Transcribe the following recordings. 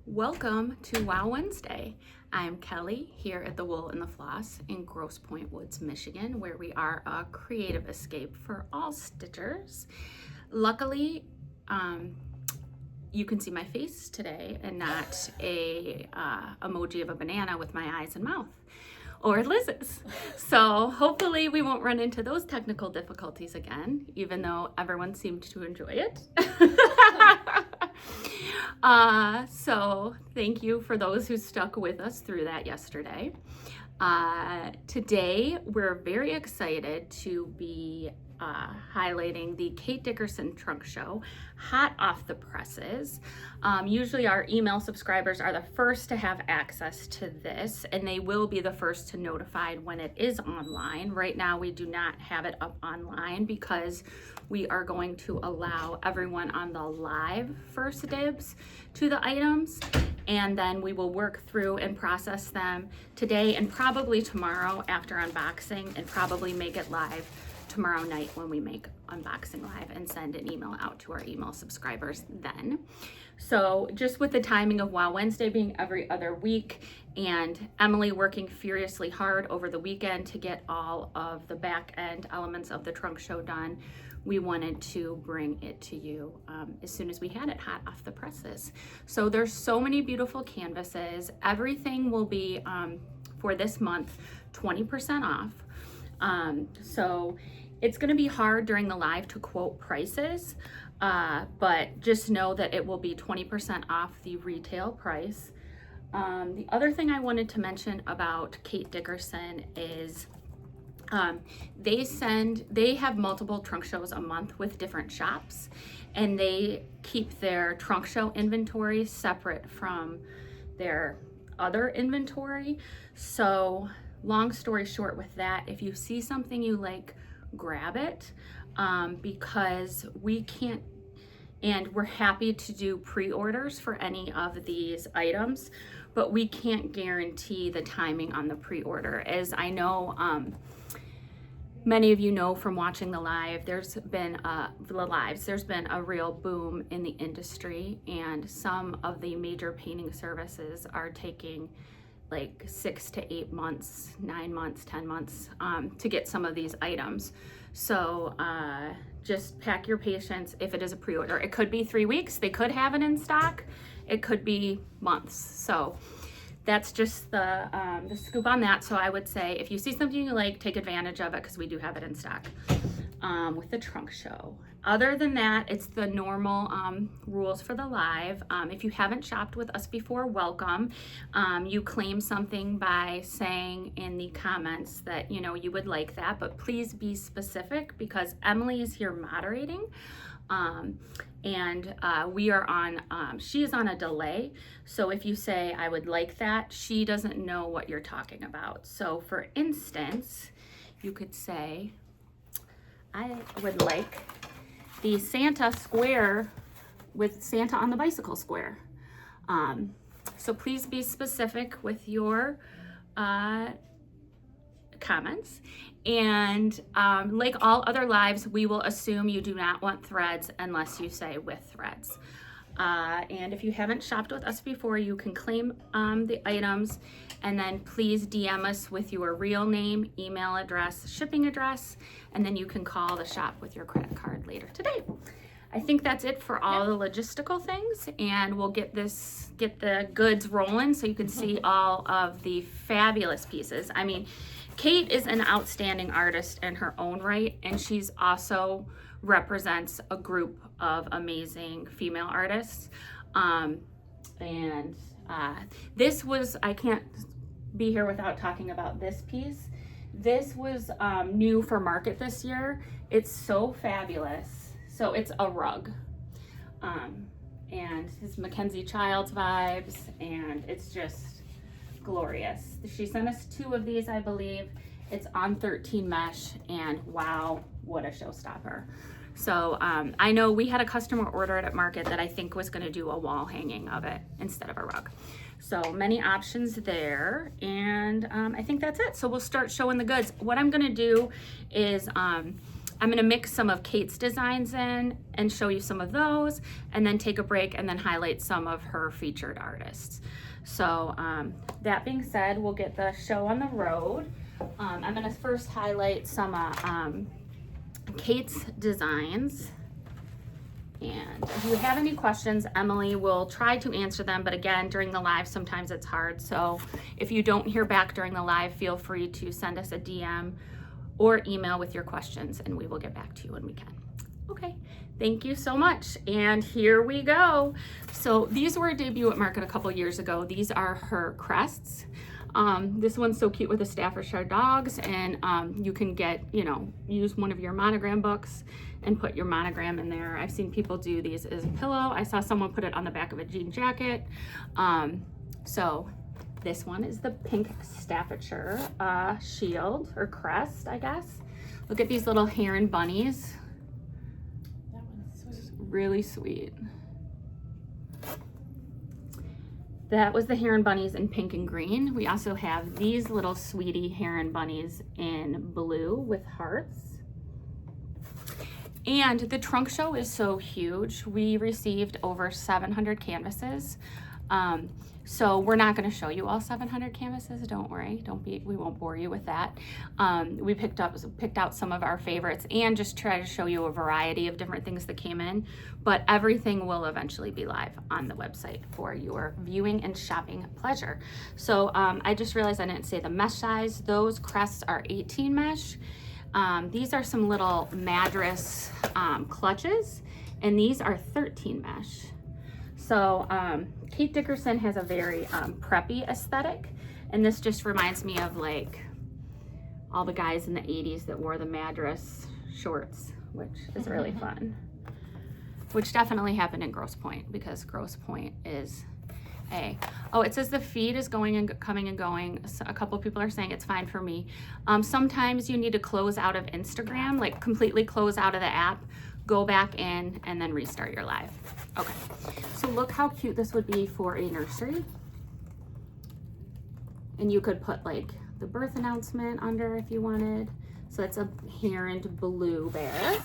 Welcome to Wow Wednesday. I'm Kelly here at the Wool and the Floss in Grosse Pointe Woods, Michigan, where we are a creative escape for all stitchers. Luckily, you can see my face today and not a emoji of a banana with my eyes and mouth, or Liz's. So hopefully we won't run into those technical difficulties again, even though everyone seemed to enjoy it. So thank you for those who stuck with us through that yesterday. Today we're very excited to be highlighting the Kate Dickerson trunk show, hot off the presses. Usually our email subscribers are the first to have access to this, and they will be the first to notified when it is online. Right now we do not have it up online because we are going to allow everyone on the live first dibs to the items, and then we will work through and process them today and probably tomorrow after unboxing, and probably make it live tomorrow night when we make unboxing live and send an email out to our email subscribers then. So just with the timing of Wow Wednesday being every other week and Emily working furiously hard over the weekend to get all of the back end elements of the trunk show done, we wanted to bring it to you as soon as we had it hot off the presses. So there's so many beautiful canvases. Everything will be, for this month, 20% off. So it's going to be hard during the live to quote prices, but just know that it will be 20% off the retail price. The other thing I wanted to mention about Kate Dickerson is they have multiple trunk shows a month with different shops, and they keep their trunk show inventory separate from their other inventory. So long story short with that, if you see something you like, grab it, because we can't, and we're happy to do pre-orders for any of these items, but we can't guarantee the timing on the pre-order. As I know, many of you know from watching the live, there's been a real boom in the industry, and some of the major painting services are taking like 6 to 8 months, 9 months, 10 months to get some of these items. So just pack your patience if it is a pre-order. It could be 3 weeks, they could have it in stock. It could be months. So that's just the scoop on that. So I would say if you see something you like, take advantage of it, because we do have it in stock with the trunk show. Other than that, it's the normal rules for the live. If you haven't shopped with us before, welcome. You claim something by saying in the comments that you would like that, but please be specific, because Emily is here moderating. We are on, she is on a delay. So if you say, I would like that, she doesn't know what you're talking about. So for instance, you could say, I would like the Santa square with Santa on the bicycle square. So please be specific with your comments. And like all other lives, we will assume you do not want threads unless you say with threads. And if you haven't shopped with us before, you can claim the items, and then please DM us with your real name, email address, shipping address, and then you can call the shop with your credit card later today. I think that's it for all the logistical things, and we'll get the goods rolling so you can see all of the fabulous pieces. I mean, Kate is an outstanding artist in her own right, and she's also represents a group of amazing female artists. This was, I can't be here without talking about this piece. This was new for market this year. It's so fabulous. So it's a rug. And it's Mackenzie Childs vibes, and it's just glorious. She sent us 2 of these, I believe. It's on 13 mesh, and wow, what a showstopper. So I know we had a customer order it at market that I think was going to do a wall hanging of it instead of a rug. So many options there, and I think that's it. So we'll start showing the goods. What I'm going to do is I I'm gonna mix some of Kate's designs in and show you some of those, and then take a break and then highlight some of her featured artists. So that being said, we'll get the show on the road. I'm gonna first highlight some Kate's designs. And if you have any questions, Emily will try to answer them, but again, during the live, sometimes it's hard. So if you don't hear back during the live, feel free to send us a DM or email with your questions, and we will get back to you when we can. Okay, thank you so much. And here we go. So these were a debut at market a couple years ago. These are her crests. This one's so cute with the Staffordshire dogs, and you can use one of your monogram books and put your monogram in there. I've seen people do these as a pillow. I saw someone put it on the back of a jean jacket. So this one is the pink Staffordshire shield or crest, I guess. Look at these little heron bunnies. That one's sweet. Really sweet. That was the heron bunnies in pink and green. We also have these little sweetie heron bunnies in blue with hearts. And the trunk show is so huge. We received over 700 canvases. So we're not gonna show you all 700 canvases, don't worry. We won't bore you with that. We picked out some of our favorites and just try to show you a variety of different things that came in, but everything will eventually be live on the website for your viewing and shopping pleasure. So I just realized I didn't say the mesh size. Those crests are 18 mesh. These are some little Madras clutches, and these are 13 mesh. So Kate Dickerson has a very preppy aesthetic, and this just reminds me of like all the guys in the 80s that wore the Madras shorts, which is really fun. Which definitely happened in Grosse Pointe, because Grosse Pointe is it says the feed is going and coming and going. So a couple people are saying it's fine for me. Sometimes you need to close out of Instagram, like completely close out of the app, go back in, and then restart your live. Okay, so look how cute this would be for a nursery. And you could put like the birth announcement under if you wanted. So it's a heron blue bear.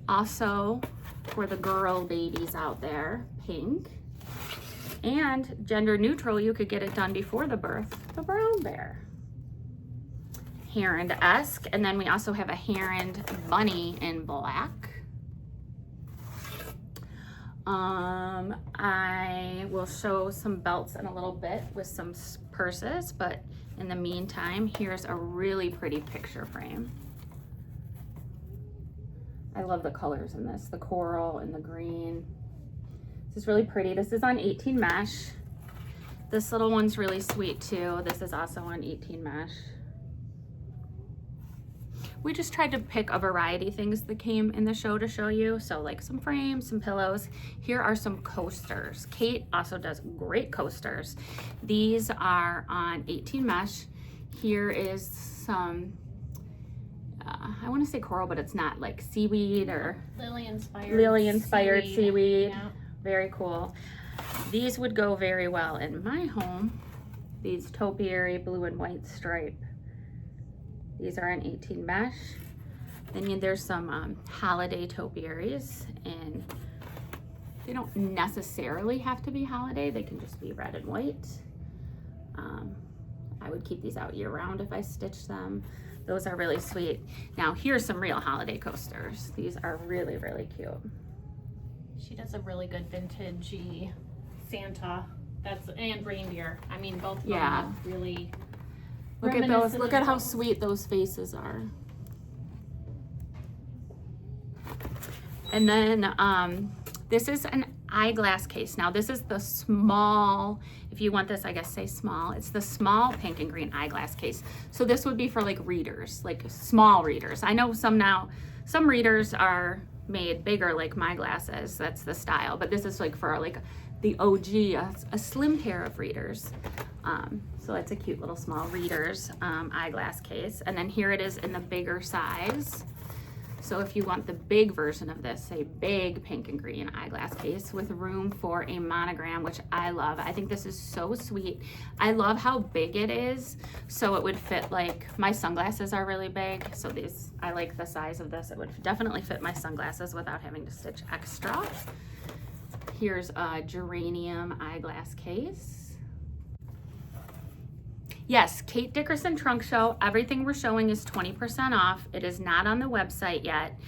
Also, for the girl babies out there, pink. And gender neutral, you could get it done before the birth, the brown bear. Heron-esque, and then we also have a heron bunny in black. I will show some belts in a little bit with some purses, but in the meantime, here's a really pretty picture frame. I love the colors in this, the coral and the green. This is really pretty. This is on 18 mesh. This little one's really sweet too. This is also on 18 mesh. We just tried to pick a variety of things that came in the show to show you. So like some frames, some pillows. Here are some coasters. Kate also does great coasters. These are on 18 mesh. Here is some, I want to say coral, but it's not, like seaweed or lily-inspired seaweed. Yeah. Very cool. These would go very well in my home. These topiary blue and white stripe. These are on 18 mesh. Then there's some holiday topiaries, and they don't necessarily have to be holiday. They can just be red and white. I would keep these out year round if I stitch them. Those are really sweet. Now here's some real holiday coasters. These are really, really cute. She does a really good vintagey Santa and reindeer. I mean, both of them really. Look at those. Look at how sweet those faces are. And then this is an eyeglass case. Now this is the small, if you want this, I guess say small. It's the small pink and green eyeglass case. So this would be for like readers, like small readers. I know some readers are made bigger, like my glasses. That's the style. But this is like for like the OG, a slim pair of readers. So it's a cute little small readers eyeglass case. And then here it is in the bigger size. So if you want the big version of this, a big pink and green eyeglass case with room for a monogram, which I love. I think this is so sweet. I love how big it is. So it would fit, like, my sunglasses are really big. So these, I like the size of this. It would definitely fit my sunglasses without having to stitch extra. Here's a geranium eyeglass case. Yes, Kate Dickerson Trunk Show. Everything we're showing is 20% off. It is not on the website yet.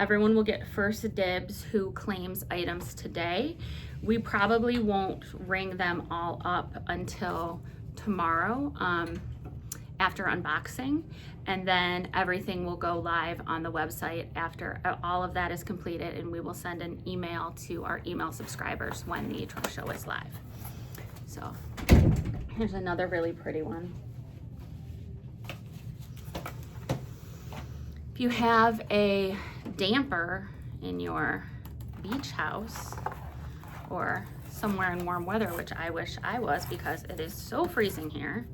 Everyone will get first dibs who claims items today. We probably won't ring them all up until tomorrow after unboxing. And then everything will go live on the website after all of that is completed, and we will send an email to our email subscribers when the trunk show is live. So here's another really pretty one. If you have a damper in your beach house or somewhere in warm weather, which I wish I was because it is so freezing here,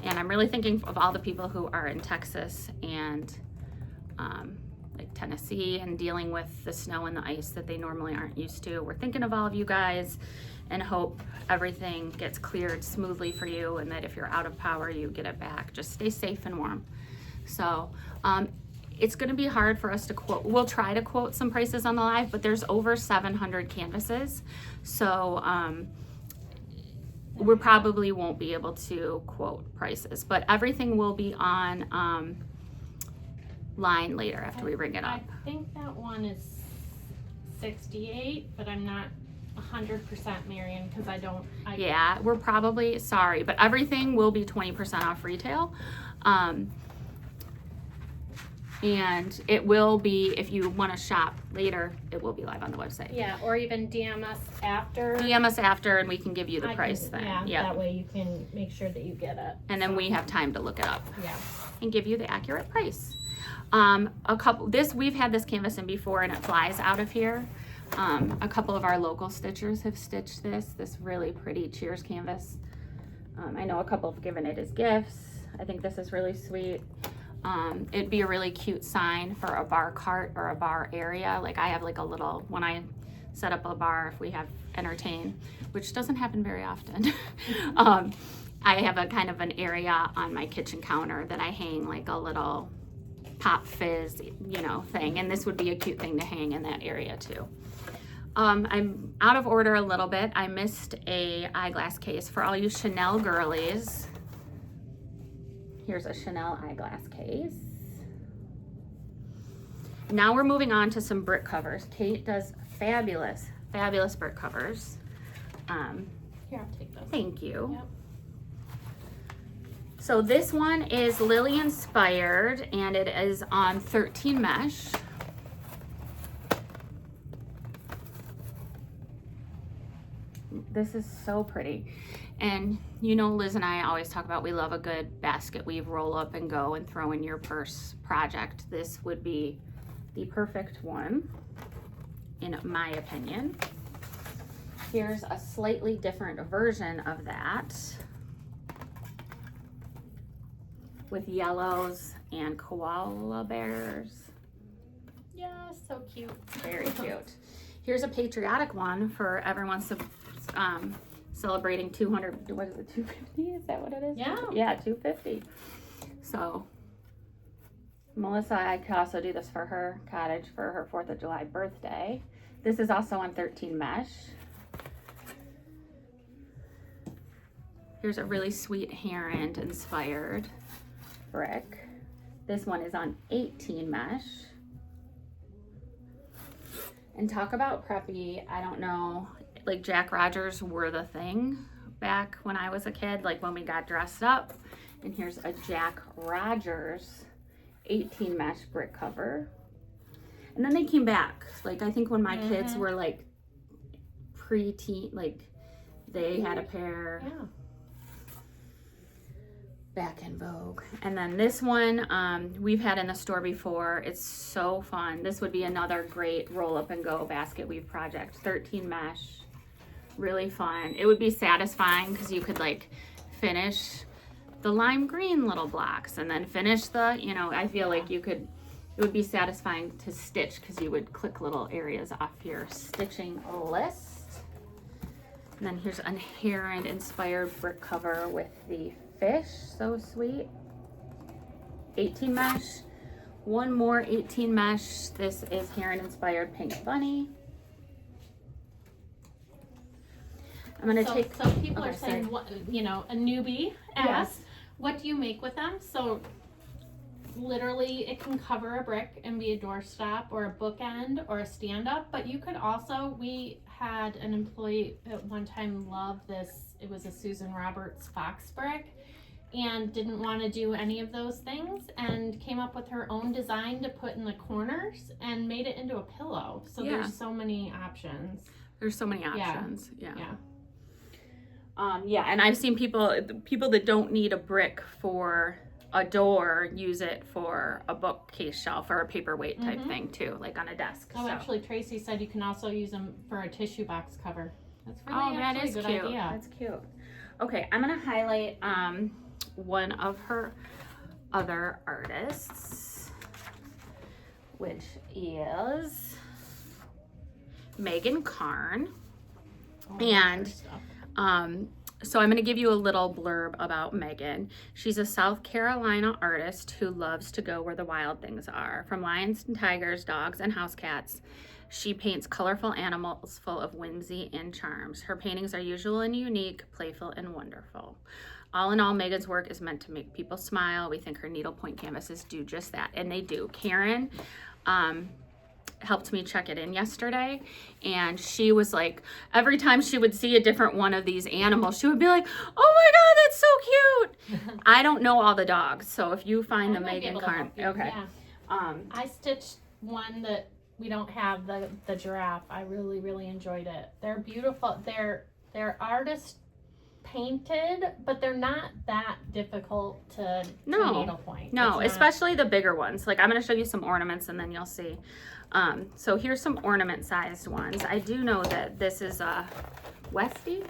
and I'm really thinking of all the people who are in Texas and like Tennessee and dealing with the snow and the ice that they normally aren't used to. We're thinking of all of you guys and hope everything gets cleared smoothly for you, and that if you're out of power, you get it back. Just stay safe and warm. So it's going to be hard for us to quote. We'll try to quote some prices on the live, but there's over 700 canvases. So we probably won't be able to quote prices, but everything will be on line later after we bring it up. I think that one is 68, but I'm not 100% Marion because yeah, we're probably sorry, but everything will be 20% off retail. And it will be, if you want to shop later, it will be live on the website. Yeah, or even DM us after. DM us after and we can give you the price then. Yeah, yep. That way you can make sure that you get it. And then we have time to look it up. Yeah. And give you the accurate price. We've had this canvas in before and it flies out of here. A couple of our local stitchers have stitched this really pretty Cheers canvas. I know a couple have given it as gifts. I think this is really sweet. It'd be a really cute sign for a bar cart or a bar area. Like I have like a little, when I set up a bar, if we have entertain, which doesn't happen very often, I have a kind of an area on my kitchen counter that I hang like a little pop fizz, thing. And this would be a cute thing to hang in that area too. I'm out of order a little bit. I missed a eyeglass case for all you Chanel girlies. Here's a Chanel eyeglass case. Now we're moving on to some brick covers. Kate does fabulous brick covers. Here, I'll take those. Thank you. Yep. So this one is Lily inspired and it is on 13 mesh. This is so pretty. And Liz and I always talk about we love a good basket weave roll up and go and throw in your purse project. This would be the perfect one, in my opinion. Here's a slightly different version of that with yellows and koala bears. Yeah, so cute. Very cute. Here's a patriotic one for everyone celebrating 200, what is it, 250? Is that what it is? Yeah. Yeah, 250. So, Melissa, I could also do this for her cottage for her 4th of July birthday. This is also on 13 mesh. Here's a really sweet heron inspired brick. This one is on 18 mesh. And talk about preppy, I don't know, like Jack Rogers were the thing back when I was a kid, like when we got dressed up. And here's a Jack Rogers 18 mesh brick cover. And then they came back. Like I think when my kids were like pre-teen, like they had a pair. Yeah. Back in vogue. And then this one we've had in the store before. It's so fun. This would be another great roll up and go basket weave project. 13 mesh, really fun. It would be satisfying because you could like finish the lime green little blocks and then finish the, I feel like it would be satisfying to stitch because you would click little areas off your stitching list. And then here's a heron inspired brick cover with the fish, so sweet. 18 mesh. One more 18 mesh. This is heron inspired pink bunny. I'm gonna take. So people are saying, what, you know, a newbie asks, what do you make with them? So literally, it can cover a brick and be a doorstop or a bookend or a stand-up. But you could also, we had an employee at one time love this. It was a Susan Roberts box brick, and didn't want to do any of those things, and came up with her own design to put in the corners and made it into a pillow. So there's so many options. There's so many options. Yeah. Yeah. And I've seen people that don't need a brick for a door use it for a bookcase shelf or a paperweight type thing too, like on a desk. Oh, so. Actually, Tracy said you can also use them for a tissue box cover. That's really that is a good cute. idea. That's cute. Okay, I'm gonna highlight one of her other artists, which is Megan Karn. And so I'm going to give you a little blurb about Megan. She's a South Carolina artist who loves to go where the wild things are. From lions and tigers, dogs and house cats, she paints colorful animals full of whimsy and charms. Her paintings are usual and unique, playful and wonderful. All in all, Megan's work is meant to make people smile. We think her needlepoint canvases do just that, and they do. Karen helped me check it in yesterday, and she was like, every time she would see a different one of these animals, she would be like, oh my god, that's so cute. I don't know all the dogs, so if you find the Megan Karn, okay. Yeah. I stitched one that we don't have, the giraffe. I really enjoyed it. They're beautiful. They're artist painted, but they're not that difficult to needlepoint. No, especially the bigger ones. Like, I'm going to show you some ornaments and then you'll see. So here's some ornament sized ones. I do know that this is a Westie.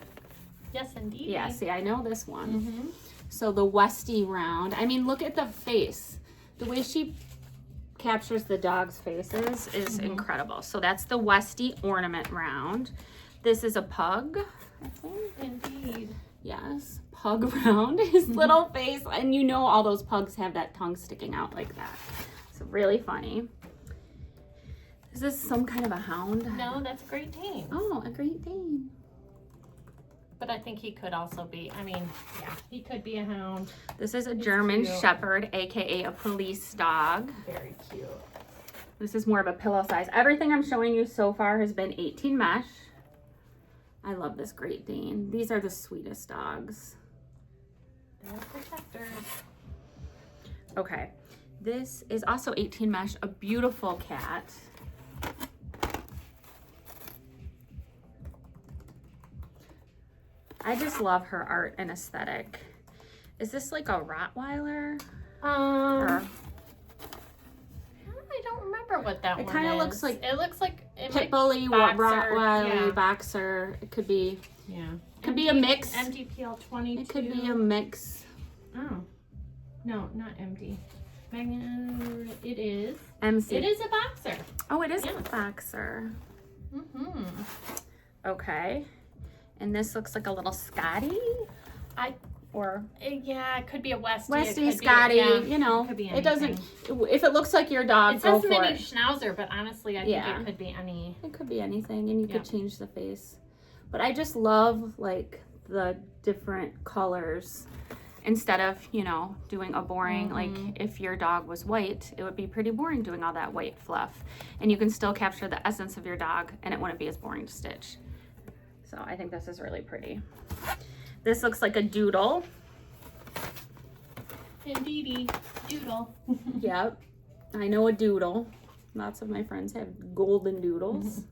Yes, indeed. Yeah, see, I know this one. So the Westie round. I mean, look at the face. The way she captures the dog's faces is incredible. So that's the Westie ornament round. This is a pug, I think. Indeed. Yes, pug round, his little face. And you know all those pugs have that tongue sticking out like that. It's really funny. Is this some kind of a hound? No, that's a Great Dane. Oh, a Great Dane. But I think he could also be, I mean, yeah, he could be a hound. This is a German Shepherd, aka a police dog. Very cute. This is more of a pillow size. Everything I'm showing you so far has been 18 mesh. I love this Great Dane. These are the sweetest dogs. They're protectors. Okay, this is also 18 mesh, a beautiful cat. I just love her art and aesthetic. Is this like a Rottweiler? I don't remember what that one is. It kind of looks like Pitbully, Rottweiler, boxer. It could be. Yeah. Could be a mix. MDPL 22. It could be a mix. Oh. No, not MD. Megan, it is. MC. It is a boxer. Oh, it is a boxer. Okay. And this looks like a little Scotty. Yeah, it could be a Westie. Westie, Scotty, you know. It could be anything. It doesn't, if it looks like your dog, it go says for mini it. Schnauzer, but honestly, I think it could be any. It could be anything, and you could change the face. But I just love, like, the different colors. Instead of, you know, doing a boring, like, if your dog was white, it would be pretty boring doing all that white fluff. And you can still capture the essence of your dog, and it wouldn't be as boring to stitch. So I think this is really pretty. This looks like a doodle. Indeedy, doodle. Yep, I know a doodle. Lots of my friends have golden doodles.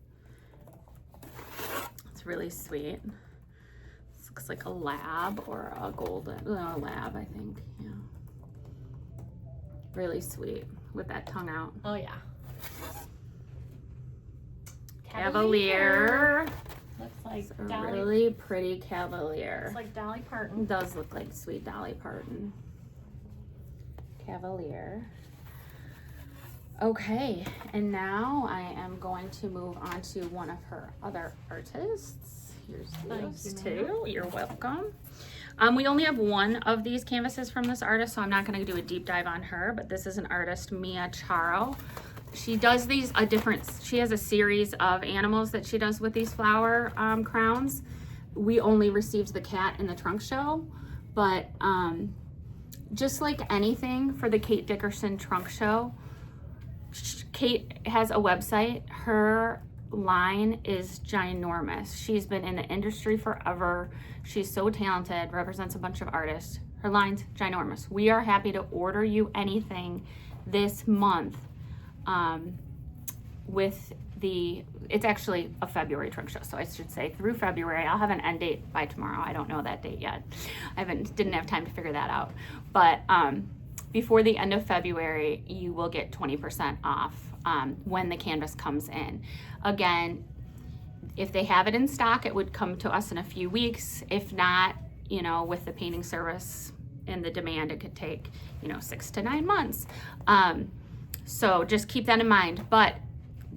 It's really sweet. This looks like a lab or a golden, a lab, I think. Yeah. Really sweet with that tongue out. Oh yeah. Cavalier. Looks like it's a Dolly. really pretty Cavalier. It's like Dolly Parton. It does look like sweet Dolly Parton. Cavalier. Okay, and now I am going to move on to one of her other artists. Here's these two. You're welcome. We only have one of these canvases from this artist, so I'm not going to do a deep dive on her, but this is an artist, Mia Charo. She does these she has a series of animals that she does with these flower crowns. We only received the cat in the trunk show, but just like anything for the Kate Dickerson trunk show, Kate has a website. Her line is ginormous. She's been in the industry forever. She's so talented, represents a bunch of artists. Her line's ginormous. We are happy to order you anything this month with it's actually a February trunk show, so I should say through February. I'll have an end date by tomorrow. I don't know that date yet. Didn't have time to figure that out. But before the end of February, you will get 20% off when the canvas comes in. Again, if they have it in stock, it would come to us in a few weeks. If not, with the painting service and the demand, it could take, 6 to 9 months. So just keep that in mind. But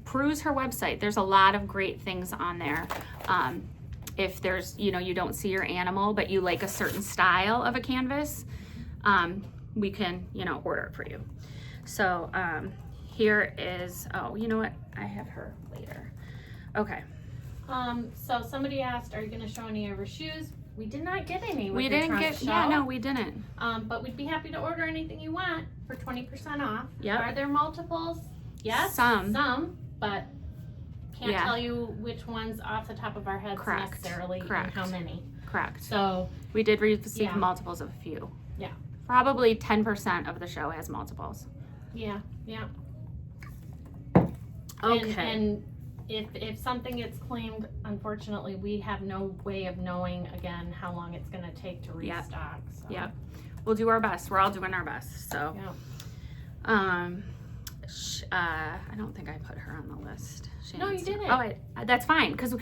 peruse her website. There's a lot of great things on there. If there's, you don't see your animal, but you like a certain style of a canvas, we can, order it for you. So here is, oh, you know what? I have her later. Okay. So somebody asked, are you going to show any of her shoes? We did not get any. We didn't get, show. Yeah, no, we didn't. But we'd be happy to order anything you want for 20% off. Yep. Are there multiples? Yes. Some, but can't tell you which ones off the top of our heads necessarily and how many. Correct. So we did receive multiples of a few. Yeah. Probably 10% of the show has multiples. Yeah. Okay. And if something gets claimed, unfortunately, we have no way of knowing again how long it's going to take to restock. So. Yep. We'll do our best. We're all doing our best. So. Yeah. I don't think I put her on the list. No, you didn't. Oh, that's fine because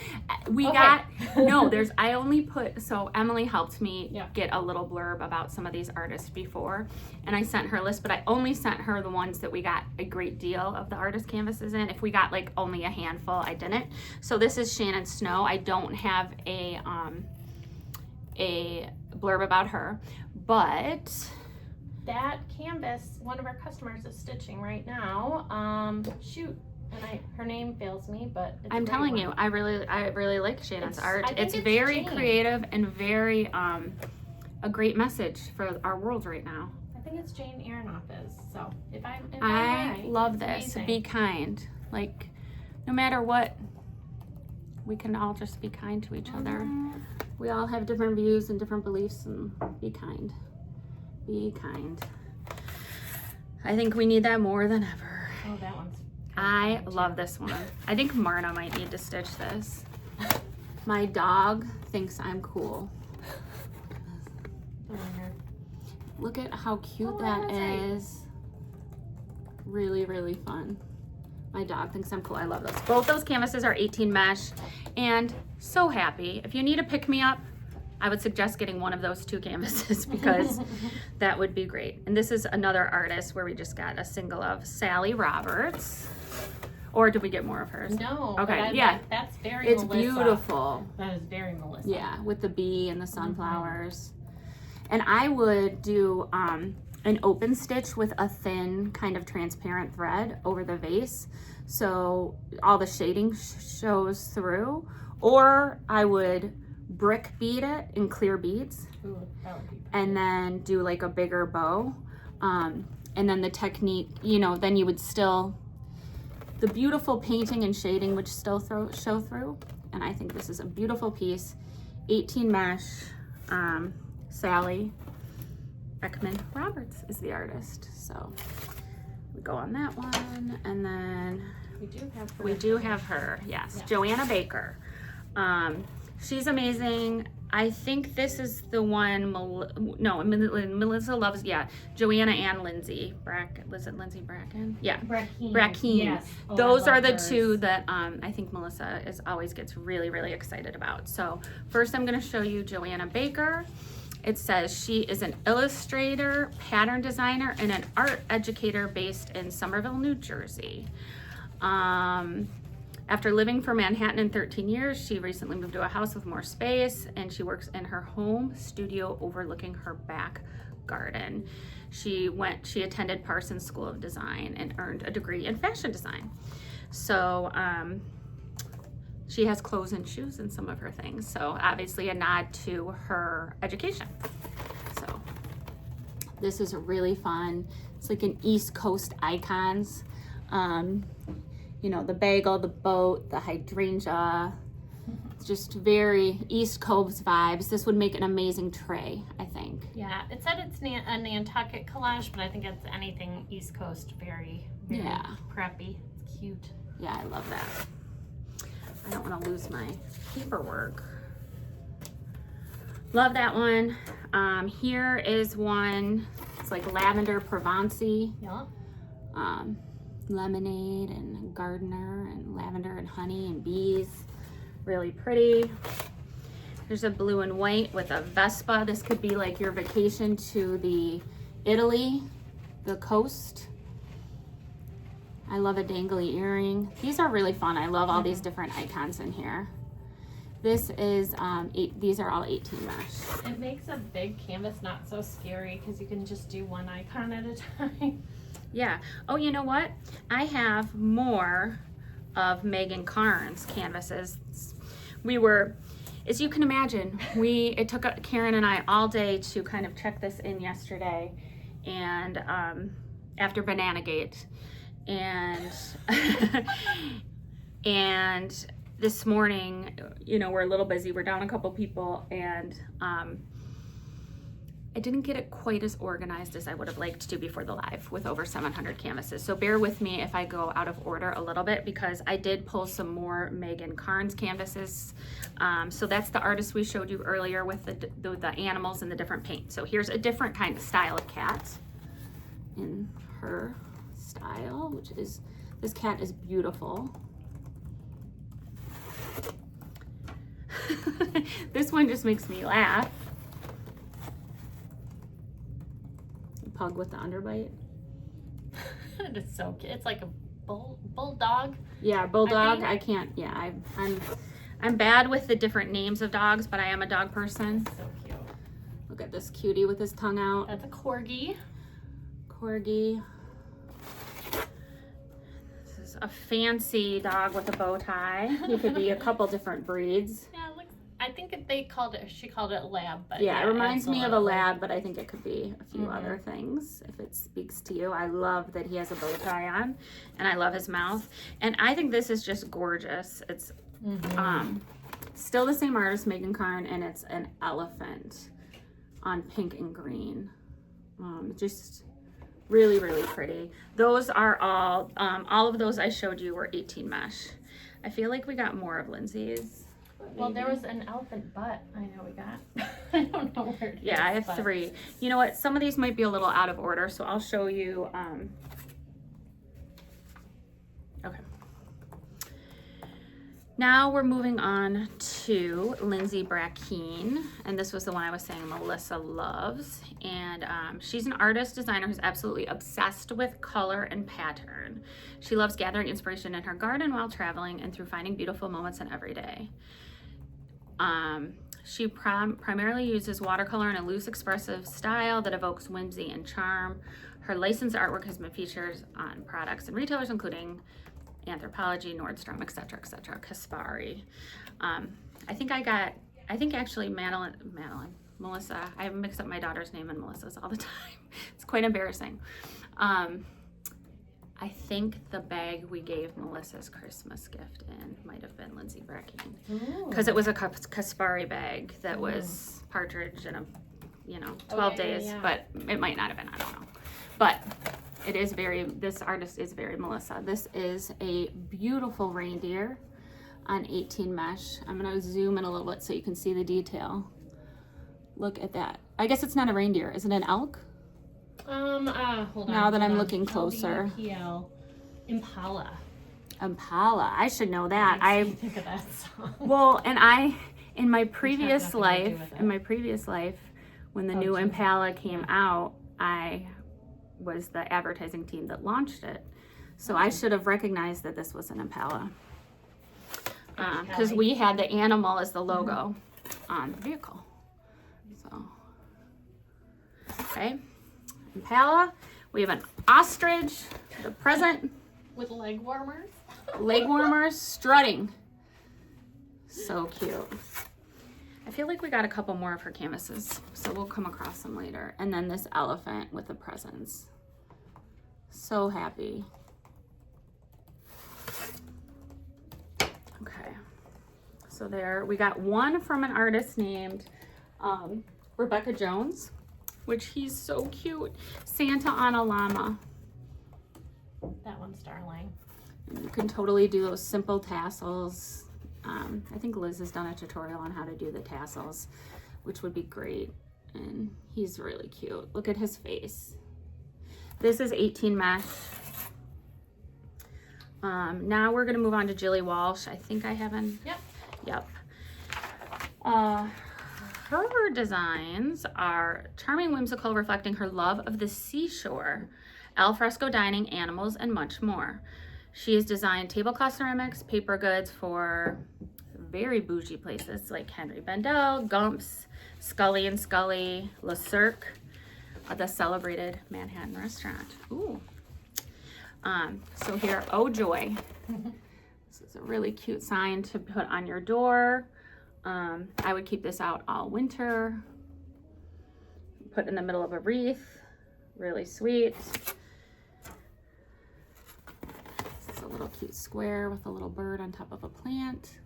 we I only put, so Emily helped me get a little blurb about some of these artists before, and I sent her a list, but I only sent her the ones that we got a great deal of the artist canvases in. If we got like only a handful, I didn't. So this is Shannon Snow. I don't have a blurb about her, but that canvas, one of our customers is stitching right now. Her name fails me, but it's I'm telling you, I really like Shannon's art. It's very creative and very a great message for our world right now. I think it's Jane Aronoff is. So if I'm I right, love this. amazing. Be kind. Like no matter what, we can all just be kind to each other. We all have different views and different beliefs, and be kind. Be kind. I think we need that more than ever. Oh, that one's. I love this one. I think Marna might need to stitch this. My dog thinks I'm cool. Look at how cute that is. Really, really fun. My dog thinks I'm cool. I love those. Both those canvases are 18 mesh and so happy. If you need a pick-me-up, I would suggest getting one of those 2 canvases because that would be great. And this is another artist where we just got a single of Sally Roberts. Or did we get more of hers? No. Okay, That's very It's Melissa. beautiful. That is very Melissa. Yeah, with the bee and the sunflowers. And I would do an open stitch with a thin kind of transparent thread over the vase. So all the shading shows through. Or I would brick bead it in clear beads. Ooh, that would be pretty. And then do like a bigger bow. And then the technique, then you would still, the beautiful painting and shading would still show through. And I think this is a beautiful piece. 18 mesh. Sally Beckman Roberts is the artist. So we go on that one. And then we do have her. Yes. Joanna Baker. She's amazing. I think this is the one, Melissa loves, Joanna and Lindsay Bracken. Was it Lindsay Bracken? Yeah. Bracken. Yes. Oh, those are the 2 that I think Melissa always gets really, really excited about. So first I'm going to show you Joanna Baker. It says she is an illustrator, pattern designer, and an art educator based in Somerville, New Jersey. After living for Manhattan in 13 years, she recently moved to a house with more space, and she works in her home studio overlooking her back garden. She attended Parsons School of Design and earned a degree in fashion design. So she has clothes and shoes in some of her things. So obviously a nod to her education. So this is really fun. It's like an East Coast icons. You know, the bagel, the boat, the hydrangea. It's just very East Coast vibes. This would make an amazing tray, I think. Yeah, it said it's a Nantucket collage, but I think it's anything East Coast, very, very preppy. It's cute. Yeah, I love that. I don't want to lose my paperwork. Love that one. Here is one. It's like lavender Provence. Yeah. Lemonade and gardener and lavender and honey and bees. Really pretty. There's a blue and white with a Vespa. This could be like your vacation to the Italy, the coast. I love a dangly earring. These are really fun. I love all these different icons in here. This is, these are all 18 mesh. It makes a big canvas not so scary because you can just do one icon at a time. Yeah. Oh, you know what? I have more of Megan Carn's canvases. As you can imagine, it took Karen and I all day to kind of check this in yesterday, and after Banana Gate, and and this morning, you know, we're a little busy. We're down a couple people, and I didn't get it quite as organized as I would have liked to before the live with over 700 canvases. So bear with me if I go out of order a little bit, because I did pull some more Megan Carn's canvases. So that's the artist we showed you earlier with the animals and the different paint. So here's a different kind of style of cat in her style, which is, this cat is beautiful. This one just makes me laugh. Pug with the underbite. It is so cute. It's like a bulldog. Yeah, bulldog. I can't. Yeah, I'm bad with the different names of dogs, but I am a dog person. So cute. Look at this cutie with his tongue out. That's a corgi. Corgi. This is a fancy dog with a bow tie. He could be a couple different breeds. Yeah, it looks, I think she called it lab. But yeah, it reminds me of a lab, but I think it could be a few other things if it speaks to you. I love that he has a bow tie on, and I love his mouth. And I think this is just gorgeous. It's still the same artist, Megan Carn, and it's an elephant on pink and green. Just really, really pretty. Those are all of those I showed you were 18 mesh. I feel like we got more of Lindsay's. Well, there was an elephant butt I know we got. I don't know where it is. Yeah, I have 3. You know what? Some of these might be a little out of order, so I'll show you. Okay. Now we're moving on to Lindsay Brackeen, and this was the one I was saying Melissa loves. And she's an artist designer who's absolutely obsessed with color and pattern. She loves gathering inspiration in her garden while traveling and through finding beautiful moments in every day. She primarily uses watercolor in a loose, expressive style that evokes whimsy and charm. Her licensed artwork has been featured on products and retailers, including Anthropologie, Nordstrom, etc., etc., Caspari. I think actually Melissa, I mix up my daughter's name and Melissa's all the time. It's quite embarrassing. I think the bag we gave Melissa's Christmas gift in might have been Lindsay Brackeen, because it was a Caspari bag that was partridge in 12 days, but it might not have been, I don't know. But it is this artist is very Melissa. This is a beautiful reindeer on 18 mesh. I'm gonna zoom in a little bit so you can see the detail. Look at that. I guess it's not a reindeer. Is it an elk? Hold on. Now that I'm looking closer. Impala. Impala. I should know that. I think of that song. Well, and in my previous life, When the new Impala came out, I was the advertising team that launched it. So I should have recognized that this was an Impala. Because we had the animal as the logo on the vehicle. So, okay. Impala. We have an ostrich, the present. With leg warmers. Leg warmers, strutting. So cute. I feel like we got a couple more of her canvases, so we'll come across them later. And then this elephant with the presents. So happy. Okay. So there, we got one from an artist named Rebecca Jones, which he's so cute. Santa on a llama. That one's darling. And you can totally do those simple tassels. I think Liz has done a tutorial on how to do the tassels, which would be great. And he's really cute. Look at his face. This is 18 mesh. Now we're gonna move on to Jilly Walsh. I think I have an. Yep. Her designs are charming, whimsical, reflecting her love of the seashore, alfresco dining, animals, and much more. She has designed tablecloth ceramics, paper goods for very bougie places like Henry Bendel, Gump's, Scully and Scully, Le Cirque, the celebrated Manhattan restaurant. Ooh. So here, oh joy. This is a really cute sign to put on your door. I would keep this out all winter. Put in the middle of a wreath. Really sweet. It's a little cute square with a little bird on top of a plant.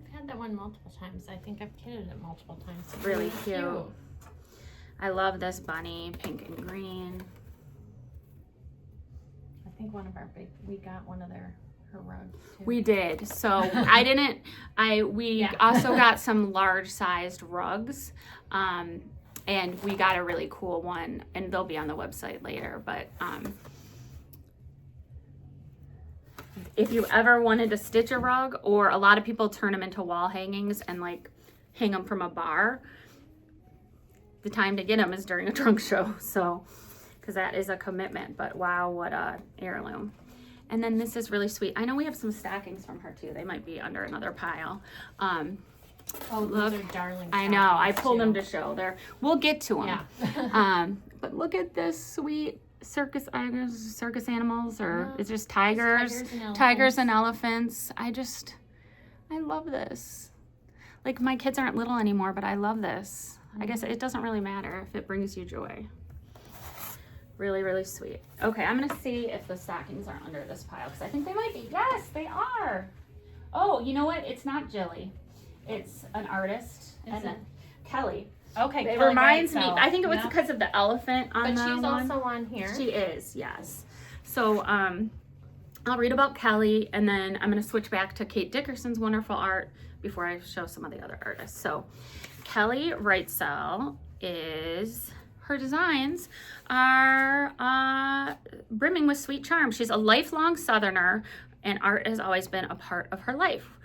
I've had that one multiple times. I think I've kitted it multiple times. It's really cute. I love this bunny, pink and green. I think we got one of her rugs too. We did. So we also got some large sized rugs. And we got a really cool one, and they'll be on the website later. But if you ever wanted to stitch a rug, or a lot of people turn them into wall hangings and like hang them from a bar, the time to get them is during a trunk show. So, because that is a commitment. But wow, what a heirloom. And then this is really sweet. I know we have some stockings from her too. They might be under another pile. Oh, look, those are darling. I know. I pulled them to show there. We'll get to them. Yeah. But look at this sweet circus animals, or it's just tigers and elephants. I love this. Like, my kids aren't little anymore, but I love this. I guess it doesn't really matter if it brings you joy. Really, really sweet. Okay, I'm gonna see if the stockings are under this pile, because I think they might be. Yes, they are. Oh, you know what? It's not Jilly. It's an artist. Is it? Kelly. Okay. It reminds me. I think it was because of the elephant on But the she's one. also on here. She is, yes. So I'll read about Kelly, and then I'm going to switch back to Kate Dickerson's wonderful art before I show some of the other artists. So Kelly Wrightsell her designs are brimming with sweet charm. She's a lifelong Southerner, and art has always been a part of her life.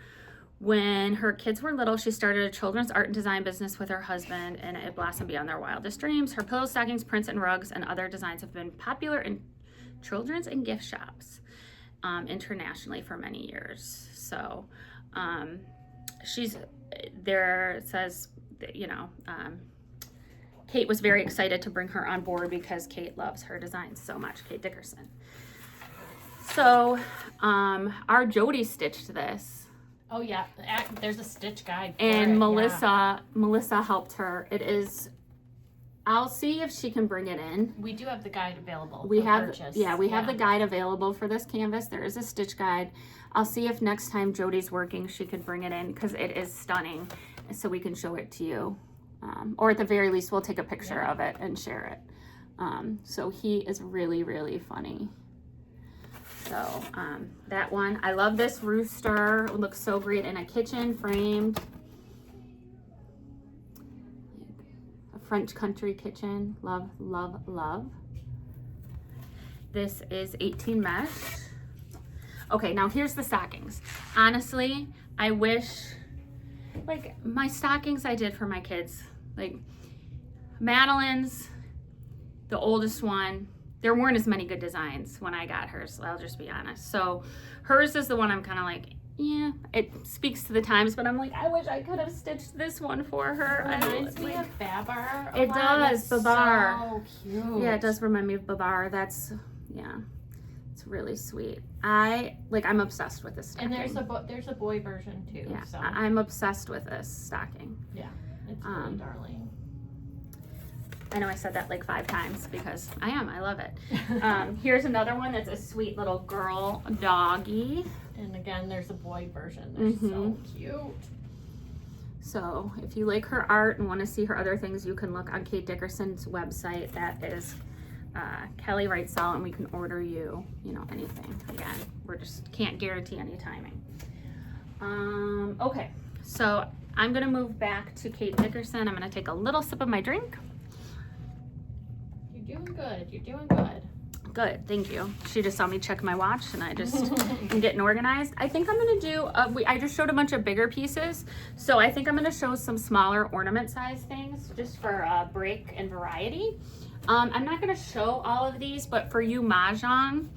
When her kids were little, she started a children's art and design business with her husband, and it blossomed beyond their wildest dreams. Her pillow stockings, prints, and rugs and other designs have been popular in children's and gift shops internationally for many years. So she's there. It says, Kate was very excited to bring her on board because Kate loves her designs so much, Kate Dickerson. So our Jody stitched this. Oh yeah, there's a stitch guide for and it, Melissa helped her. I'll see if she can bring it in. We do have the guide available. We have purchase. We have the guide available for this canvas. There is a stitch guide. I'll see if next time Jody's working, she could bring it in, because it is stunning, so we can show it to you. Or at the very least, we'll take a picture of it and share it. So he is really, really funny. So that one, I love this rooster. It looks so great in a kitchen, framed. A French country kitchen. Love, love, love. This is 18 mesh. Okay, now here's the stockings. Honestly, I wish, like, my stockings I did for my kids, like, Madeline's, the oldest one, there weren't as many good designs when I got hers, I'll just be honest. So hers is the one I'm kind of like, yeah, it speaks to the times, but I'm like, I wish I could have stitched this one for her. It reminds me of Babar. It does, Babar. So cute. Yeah, it does remind me of Babar. That's, yeah, it's really sweet. I'm obsessed with this stocking. And there's a boy version too. Yeah, so. I'm obsessed with this stocking. Yeah, it's really darling. I know I said that like 5 times because I love it. Here's another one that's a sweet little girl doggy. And again, there's a boy version. They're so cute. So if you like her art and want to see her other things, you can look on Kate Dickerson's website. That is Kelly Wright Sell, and we can order you, anything. Again, we're just can't guarantee any timing. Okay, so I'm gonna move back to Kate Dickerson. I'm gonna take a little sip of my drink. You're doing good. You're doing good. Good, thank you. She just saw me check my watch and I just am getting organized. I think I'm gonna do, I just showed a bunch of bigger pieces. So I think I'm gonna show some smaller ornament size things just for break and variety. I'm not gonna show all of these, but for you Mahjong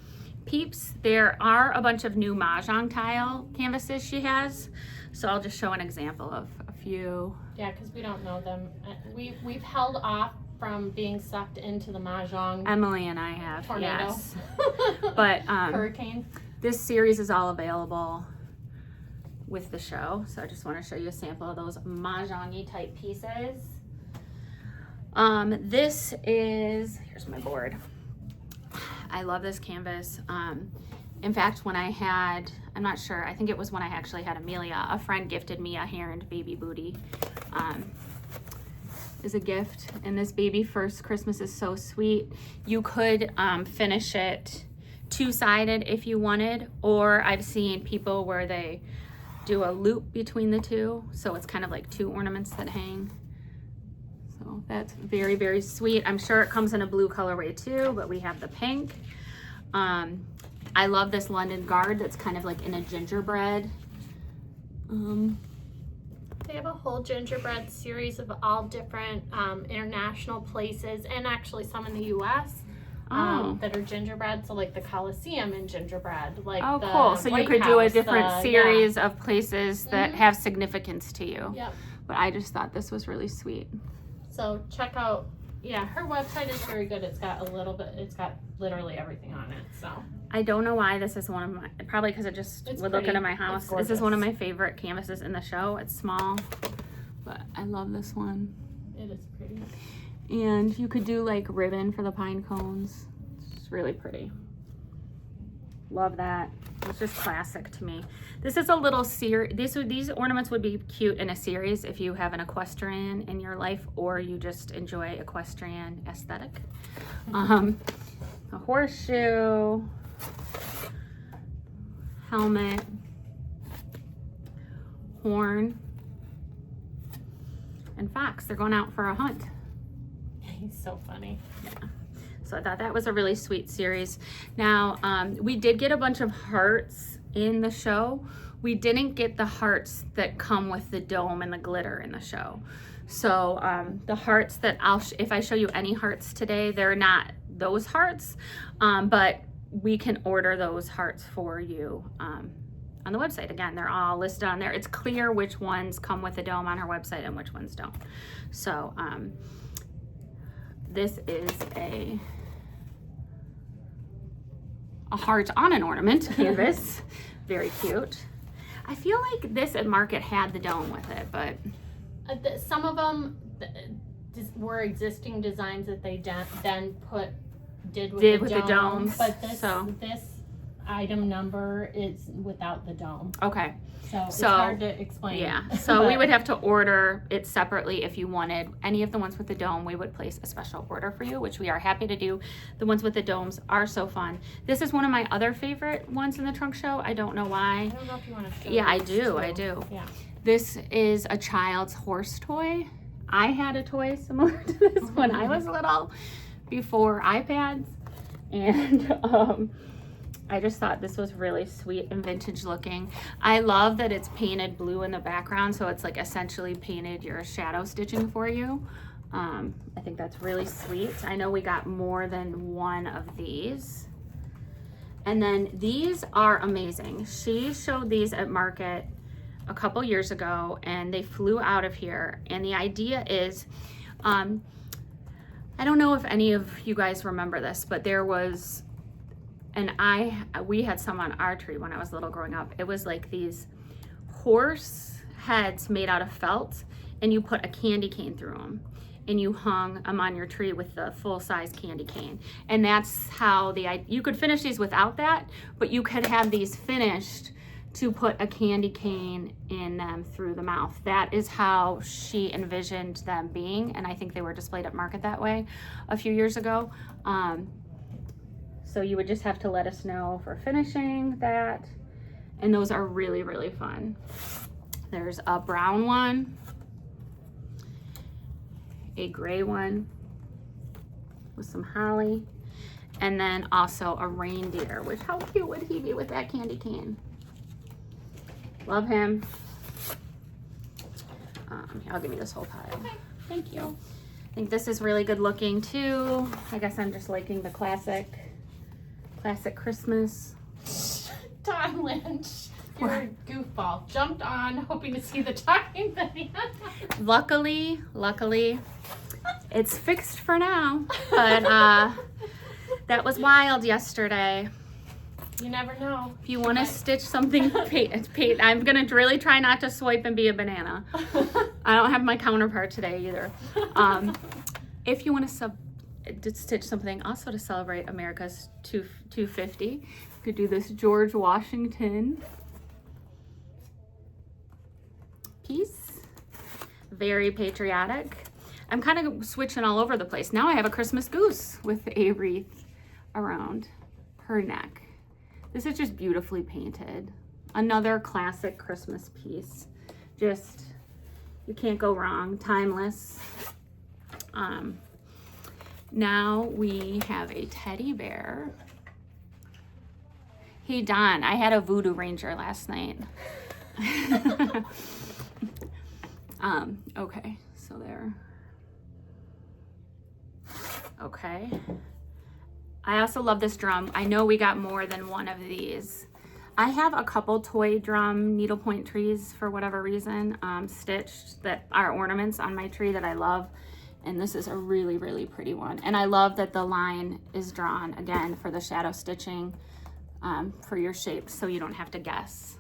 peeps, there are a bunch of new Mahjong tile canvases she has. So I'll just show an example of a few. Yeah, because we don't know them. We've held off from being sucked into the Mahjong. Emily and I have, tornado. yes. But Hurricane. This series is all available with the show. So I just want to show you a sample of those Mahjong-y type pieces. This is, here's my board. I love this canvas. In fact, when I had, I'm not sure, I think it was when I actually had Amelia, a friend gifted me a Heron baby booty. Is a gift, and this baby first Christmas is so sweet. You could finish it 2-sided if you wanted, or I've seen people where they do a loop between the two, so it's kind of like 2 ornaments that hang. So that's very, very sweet. I'm sure it comes in a blue colorway too, but we have the pink. I love this London Guard that's kind of like in a gingerbread. They have a whole gingerbread series of all different international places, and actually some in the U.S. That are gingerbread. So like the Coliseum in gingerbread. Like cool. So you could do a different series of places that have significance to you. Yep. But I just thought this was really sweet. So check out, her website is very good. It's got literally everything on it. So I don't know why this is one of my, probably because would look into my house. This is one of my favorite canvases in the show. It's small, but I love this one. It is pretty. And you could do like ribbon for the pine cones. It's really pretty. Love that. It's just classic to me. This is a little series. These ornaments would be cute in a series if you have an equestrian in your life or you just enjoy equestrian aesthetic. A horseshoe, helmet, horn, and fox. They're going out for a hunt. He's so funny. Yeah. So I thought that was a really sweet series. Now, we did get a bunch of hearts in the show. We didn't get the hearts that come with the dome and the glitter in the show. So the hearts that if I show you any hearts today, they're not those hearts, but we can order those hearts for you on the website. Again, they're all listed on there. It's clear which ones come with the dome on her website and which ones don't. So this is a heart on an ornament canvas. Very cute. I feel like this at Market had the dome with it, but some of them were existing designs that they then did with the dome. But this item number is without the dome. Okay. So it's hard to explain. Yeah. So we would have to order it separately if you wanted any of the ones with the dome. We would place a special order for you, which we are happy to do. The ones with the domes are so fun. This is one of my other favorite ones in the trunk show. I don't know why. I don't know if you want to show. Yeah, I do. Yeah. This is a child's horse toy. I had a toy similar to this when I was little, before iPads, and I just thought this was really sweet and vintage looking. I love that it's painted blue in the background, so it's like essentially painted your shadow stitching for you. I think that's really sweet. I know we got more than one of these. And then these are amazing. She showed these at Market a couple years ago and they flew out of here. And the idea is, I don't know if any of you guys remember this, but there was, and we had some on our tree when I was little growing up. It was like these horse heads made out of felt, and you put a candy cane through them. And you hung them on your tree with the full-size candy cane. And that's how you could finish these without that, but you could have these finished to put a candy cane in them through the mouth. That is how she envisioned them being, and I think they were displayed at Market that way a few years ago. So you would just have to let us know for finishing that. And those are really, really fun. There's a brown one, a gray one with some holly, and then also a reindeer, which how cute would he be with that candy cane? Love him. I'll give you this whole pile. Okay, thank you. I think this is really good looking too. I guess I'm just liking the classic Christmas. Tom Lynch, you're a goofball. Jumped on hoping to see the talking video. Luckily, it's fixed for now, but that was wild yesterday. You never know. If you want to stitch something, paint. I'm gonna really try not to swipe and be a banana. I don't have my counterpart today either. If you want to stitch something also to celebrate America's 250, you could do this George Washington piece. Very patriotic. I'm kind of switching all over the place. Now I have a Christmas goose with a wreath around her neck. This is just beautifully painted. Another classic Christmas piece. Just, you can't go wrong, timeless. Now we have a teddy bear. Hey Don, I had a voodoo ranger last night. Okay, so there. Okay. I also love this drum. I know we got more than one of these. I have a couple toy drum needlepoint trees for whatever reason, stitched that are ornaments on my tree that I love. And this is a really, really pretty one. And I love that the line is drawn again for the shadow stitching for your shapes so you don't have to guess.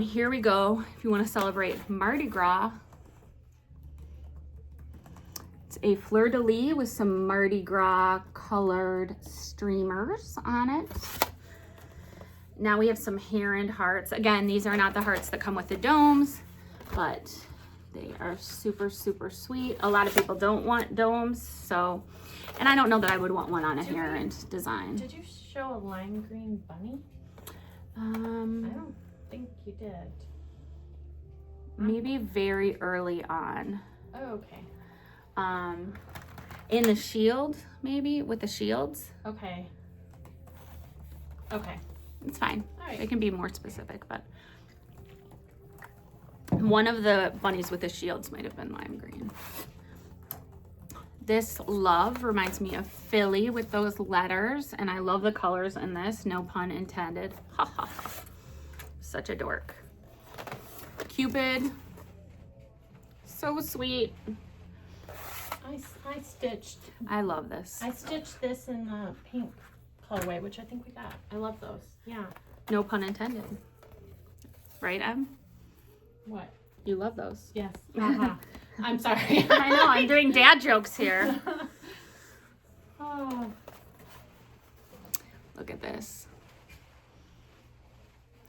Here we go. If you want to celebrate Mardi Gras, it's a fleur-de-lis with some Mardi Gras colored streamers on it. Now we have some heron hearts. Again, these are not the hearts that come with the domes, but they are super, super sweet. A lot of people don't want domes, so, and I don't know that I would want one on a heron design. Did you show a lime green bunny? I don't think you did. Maybe very early on. Oh, okay. In the shield, maybe with the shields. Okay. Okay. It's fine. All right. It can be more specific, but one of the bunnies with the shields might have been lime green. This love reminds me of Philly with those letters, and I love the colors in this, no pun intended. Ha ha ha. Such a dork. Cupid. So sweet. I stitched. I love this. I stitched this in the pink colorway, which I think we got. I love those. Yeah. No pun intended. Right, Em? What? You love those. Yes. Uh-huh. I'm sorry. I know, I'm doing dad jokes here. Oh. Look at this.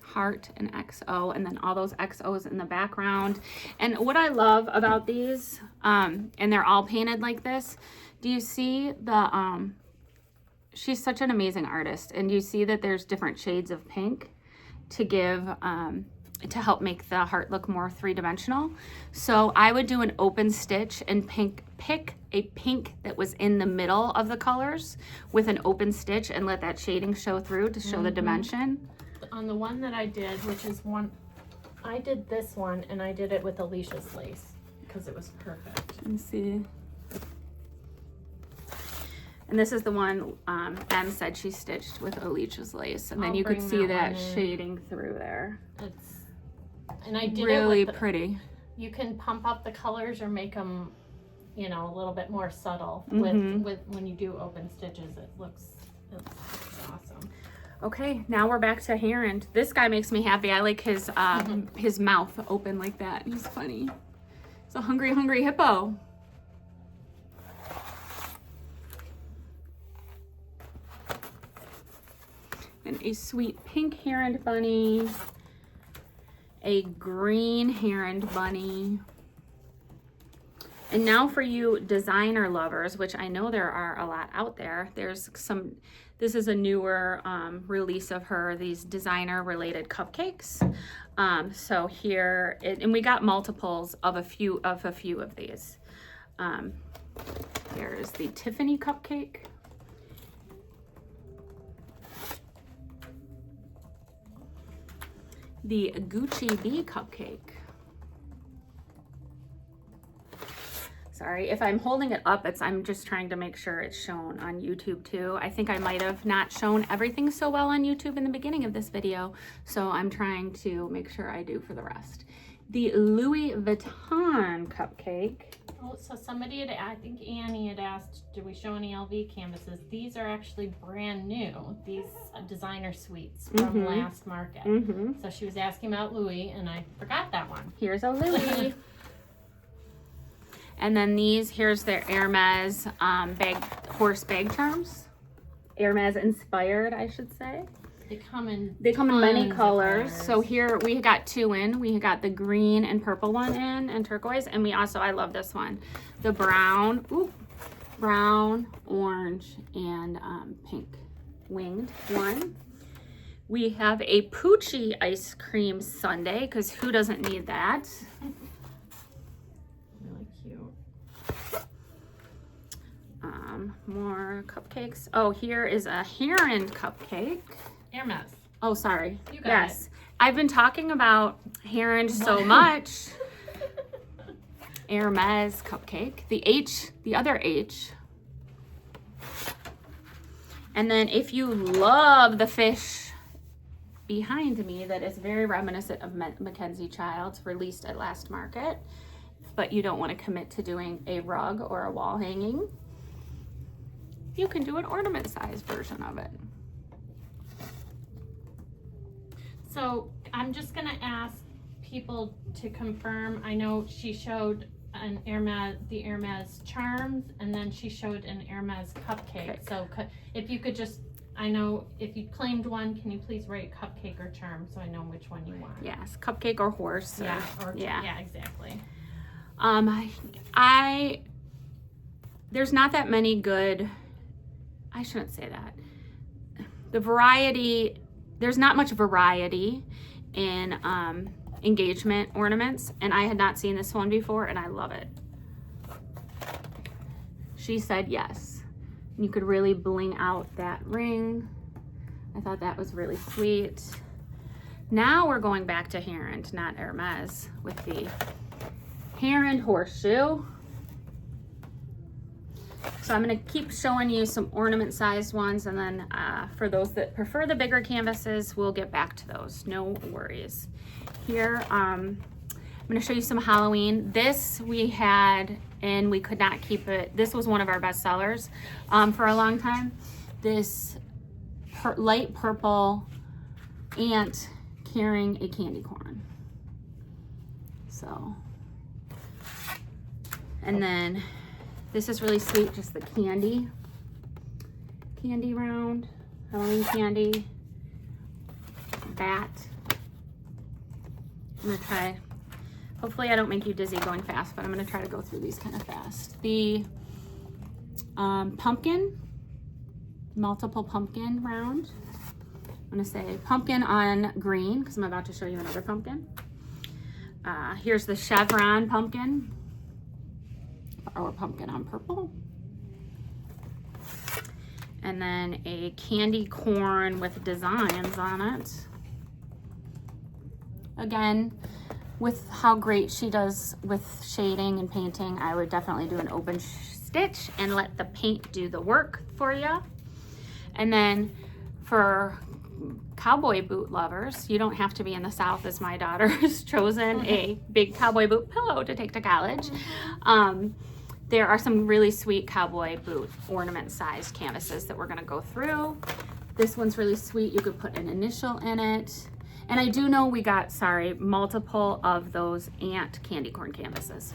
Heart and XO, and then all those XOs in the background. And what I love about these, and they're all painted like this, do you see the, she's such an amazing artist, and you see that there's different shades of pink to give, to help make the heart look more three-dimensional. So I would do an open stitch and pick a pink that was in the middle of the colors with an open stitch and let that shading show through to show the dimension. On the one that I did, which is one, I did this one and I did it with Alicia's lace. because it was perfect. Let me see. And this is the one Em said she stitched with Olich's lace, and then you could see that shading through there. And I did really it with pretty. You can pump up the colors or make them, you know, a little bit more subtle with when you do open stitches. It looks awesome. Okay, now we're back to Heron. This guy makes me happy. I like his mouth open like that. He's funny. It's a hungry hippo. And a sweet pink heron bunny. A green heron bunny. And now for you designer lovers, which I know there are a lot out there, this is a newer release of her, these designer related cupcakes. So here, and we got multiples of a few of these. Here's the Tiffany cupcake. The Gucci Bee cupcake. Sorry, if I'm holding it up, I'm just trying to make sure it's shown on YouTube too. I think I might have not shown everything so well on YouTube in the beginning of this video, so I'm trying to make sure I do for the rest. The Louis Vuitton cupcake. Oh, so somebody had, I think Annie had asked, did we show any LV canvases? These are actually brand new. These designer suites from last market. So she was asking about Louis, and I forgot that one. Here's a Louis. And then here's their Hermes horse bag charms. Hermes inspired, I should say. They come in many colors. So here we got two in. We got the green and purple one in, and turquoise. And we also, I love this one, the brown, orange, and pink winged one. We have a Poochie ice cream sundae, because who doesn't need that? Really cute. More cupcakes. Oh, here is a heron cupcake. Hermes. Oh, sorry. You got it. I've been talking about heron so much. Hermes cupcake. The other H. And then if you love the fish behind me, that is very reminiscent of Mackenzie Childs, released at Last Market, but you don't want to commit to doing a rug or a wall hanging, you can do an ornament size version of it. So I'm just gonna ask people to confirm. I know she showed the Hermes charms, and then she showed an Hermes cupcake. So if you could just, I know if you claimed one, can you please write cupcake or charm so I know which one you want? Yes, cupcake or horse. Yeah, exactly. There's not that many good, I shouldn't say that. The variety, there's not much variety in engagement ornaments, and I had not seen this one before, and I love it. She said yes. You could really bling out that ring. I thought that was really sweet. Now we're going back to Heron, not Hermes, with the Heron horseshoe. So I'm going to keep showing you some ornament sized ones, and then for those that prefer the bigger canvases, we'll get back to those. No worries. Here, I'm going to show you some Halloween. This we had, and we could not keep it. This was one of our best sellers for a long time. This light purple ant carrying a candy corn. So, and then this is really sweet, just the candy round, Halloween candy, bat. I'm gonna try, hopefully I don't make you dizzy going fast, but I'm gonna try to go through these kind of fast. The pumpkin, multiple pumpkin round. I'm gonna say pumpkin on green, because I'm about to show you another pumpkin. Here's the chevron pumpkin, or pumpkin on purple. And then a candy corn with designs on it. Again, with how great she does with shading and painting, I would definitely do an open stitch and let the paint do the work for you. And then for cowboy boot lovers, you don't have to be in the South, as my daughter has chosen a big cowboy boot pillow to take to college. There are some really sweet cowboy boot ornament sized canvases that we're gonna go through. This one's really sweet. You could put an initial in it. And I do know we got, multiple of those ant candy corn canvases.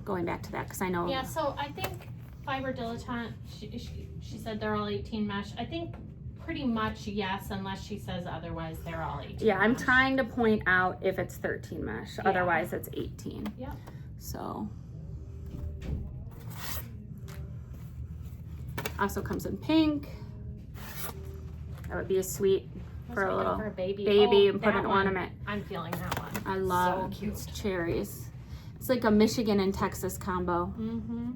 Going back to that, because I know. Yeah, so I think Fiber Dilettante, she said they're all 18 mesh. I think pretty much yes, unless she says otherwise, they're all 18 Yeah, I'm mesh. trying to point out if it's 13 mesh. Yeah. Otherwise, it's 18. Yeah. So. Also comes in pink. That would be a sweet for a little baby and put that an one. ornament. I'm feeling that one. I love So cute. it's cherries. It's like a Michigan and Texas combo. Mm-hmm.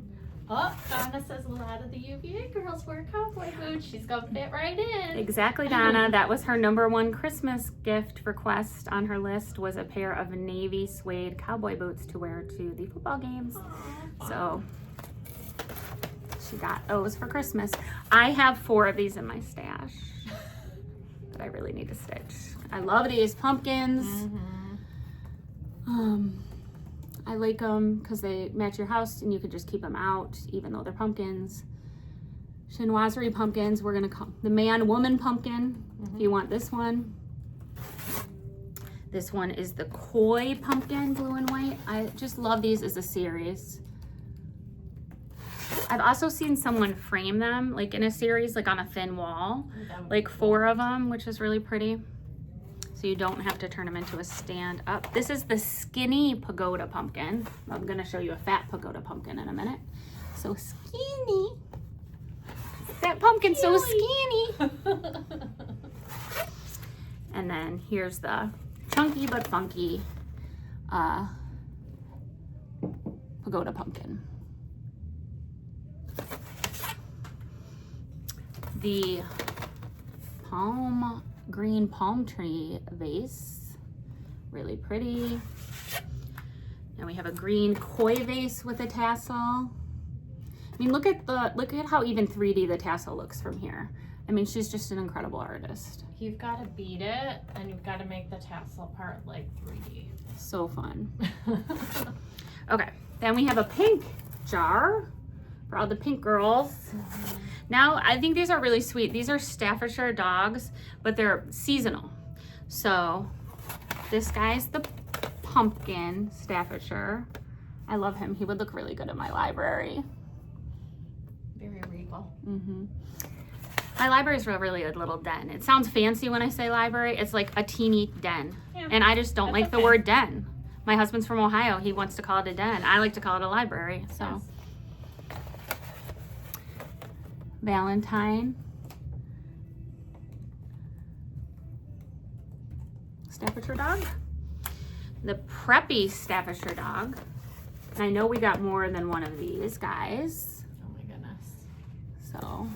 Oh, Donna says a lot of the UVA girls wear cowboy boots. She's gonna fit right in. Exactly, Donna. That was her #1 Christmas gift request on her list, was a pair of navy suede cowboy boots to wear to the football games. Aw, So she got those for Christmas. I have 4 of these in my stash that I really need to stitch. I love these pumpkins. Mm-hmm. I like them because they match your house and you can just keep them out even though they're pumpkins. Chinoiserie pumpkins, we're gonna call the man-woman pumpkin, if you want this one. This one is the koi pumpkin, blue and white. I just love these as a series. I've also seen someone frame them like in a series, like on a thin wall, like 4 of them, which is really pretty. So you don't have to turn them into a stand up. This is the skinny pagoda pumpkin. I'm gonna show you a fat pagoda pumpkin in a minute. So skinny. That pumpkin's so skinny. And then here's the chunky but funky pagoda pumpkin. The green palm tree vase, really pretty. And we have a green koi vase with a tassel. I mean, look at how even 3D the tassel looks from here. I mean, she's just an incredible artist. You've got to beat it, and you've got to make the tassel part like 3D. So fun. Okay, then we have a pink jar for all the pink girls. Now, I think these are really sweet. These are Staffordshire dogs, but they're seasonal. So this guy's the pumpkin Staffordshire. I love him. He would look really good in my library. Very regal. My library is really a little den. It sounds fancy when I say library. It's like a teeny den. Yeah, And I just don't that's like the okay. word den. My husband's from Ohio. He wants to call it a den. I like to call it a library. So. Yes. Valentine. Staffordshire dog. The preppy Staffordshire dog. And I know we got more than one of these guys. Oh my goodness. So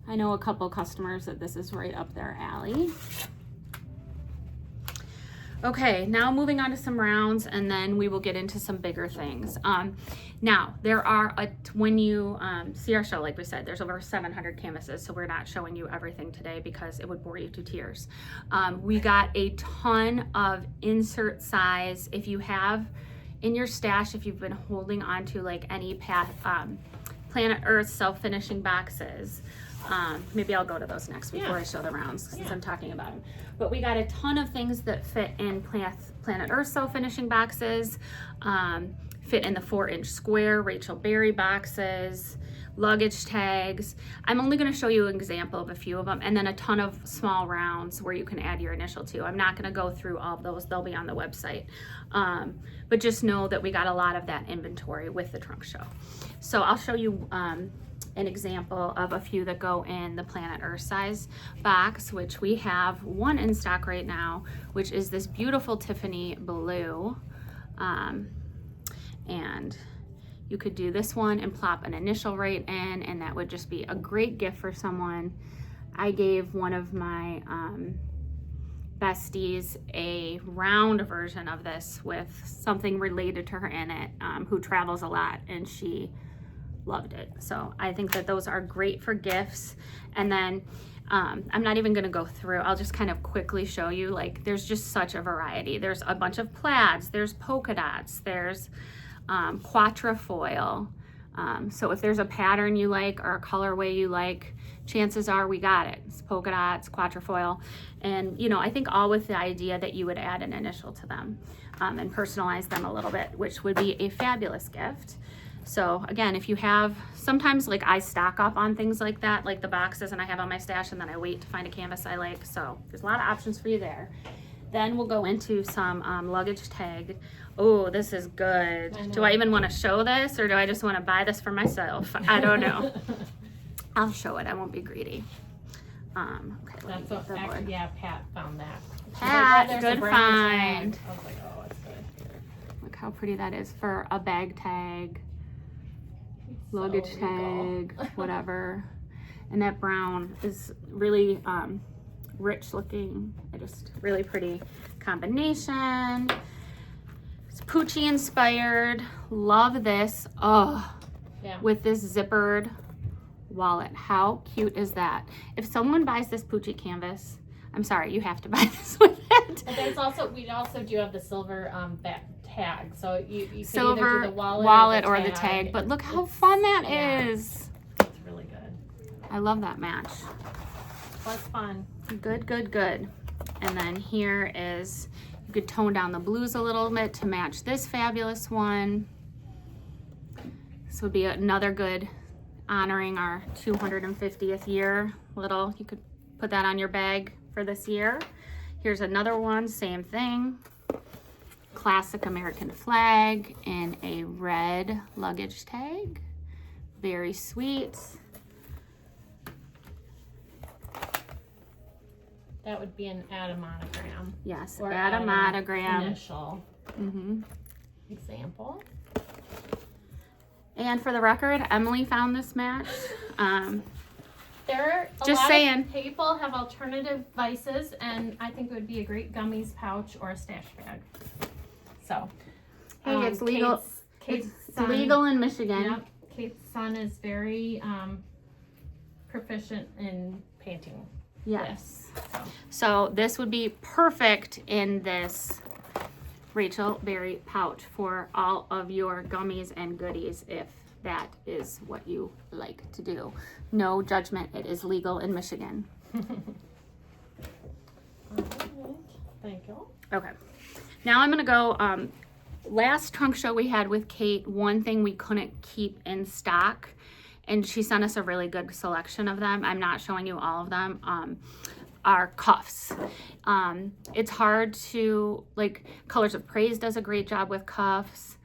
I know a couple customers that this is right up their alley. Okay, now moving on to some rounds, and then we will get into some bigger things. Now, there are, when you see our show, like we said, there's over 700 canvases, so we're not showing you everything today because it would bore you to tears. We got a ton of insert size. If you have in your stash, if you've been holding on to like any Planet Earth self-finishing boxes, maybe I'll go to those next before I show the rounds since I'm talking about them. But we got a ton of things that fit in Planet Earth self-finishing boxes, fit in the 4-inch square Rachel Berry boxes, luggage tags. I'm only going to show you an example of a few of them, and then a ton of small rounds where you can add your initial to. I'm not going to go through all of those. They'll be on the website. But just know that we got a lot of that inventory with the trunk show. So I'll show you an example of a few that go in the Planet Earth size box, which we have one in stock right now, which is this beautiful Tiffany blue. And you could do this one and plop an initial right in, and that would just be a great gift for someone. I gave one of my besties a round version of this with something related to her in it, who travels a lot, and she loved it. So I think that those are great for gifts. And then I'm not even going to go through. I'll just kind of quickly show you, like, there's just such a variety. There's a bunch of plaids, there's polka dots, there's quatrefoil. So if there's a pattern you like or a colorway you like, chances are we got it. It's polka dots, quatrefoil. And, you know, I think all with the idea that you would add an initial to them and personalize them a little bit, which would be a fabulous gift. So again, if you have, sometimes like I stock up on things like that, like the boxes, and I have on my stash, and then I wait to find a canvas I like. So there's a lot of options for you there. Then we'll go into some luggage tag. Oh, this is good. Do I even want to show this, or do I just want to buy this for myself? I don't know. I'll show it. I won't be greedy. Okay, That's what, actually, yeah, Pat found that. Pat, like, good find. I was like, oh, it's good. Look how pretty that is for a bag tag, luggage So tag, whatever. And that brown is really rich looking. Just really pretty combination. It's Poochie inspired. Love this. Oh, yeah. With this zippered wallet. How cute is that? If someone buys this Poochie canvas, I'm sorry, you have to buy this with it. But there's also, we also do have the silver back tag. So you can Silver either do the wallet or the tag. But look how fun that is. It's really good. I love that match. That's fun. Good, good, good. And then here is, you could tone down the blues a little bit to match this fabulous one. This would be another good honoring our 250th year little, you could put that on your bag for this year. Here's another one, same thing. Classic American flag in a red luggage tag. Very sweet. That would be an add a monogram. Yes, Or add a monogram. Initial example. And for the record, Emily found this match. There are a Just lot saying. of people have alternative vices, and I think it would be a great gummies pouch or a stash bag. So, Hey, it's legal. Kate's It's son, legal in Michigan. Yep, Kate's son is very proficient in painting. Yes. So. So this would be perfect in this Rachel Berry pouch for all of your gummies and goodies, if that is what you like to do. No judgment. It is legal in Michigan. All right. Thank you. Okay. Now I'm going to go, last trunk show we had with Kate, one thing we couldn't keep in stock, and she sent us a really good selection of them. I'm not showing you all of them. Are cuffs. It's hard to, like, Colors of Praise does a great job with cuffs.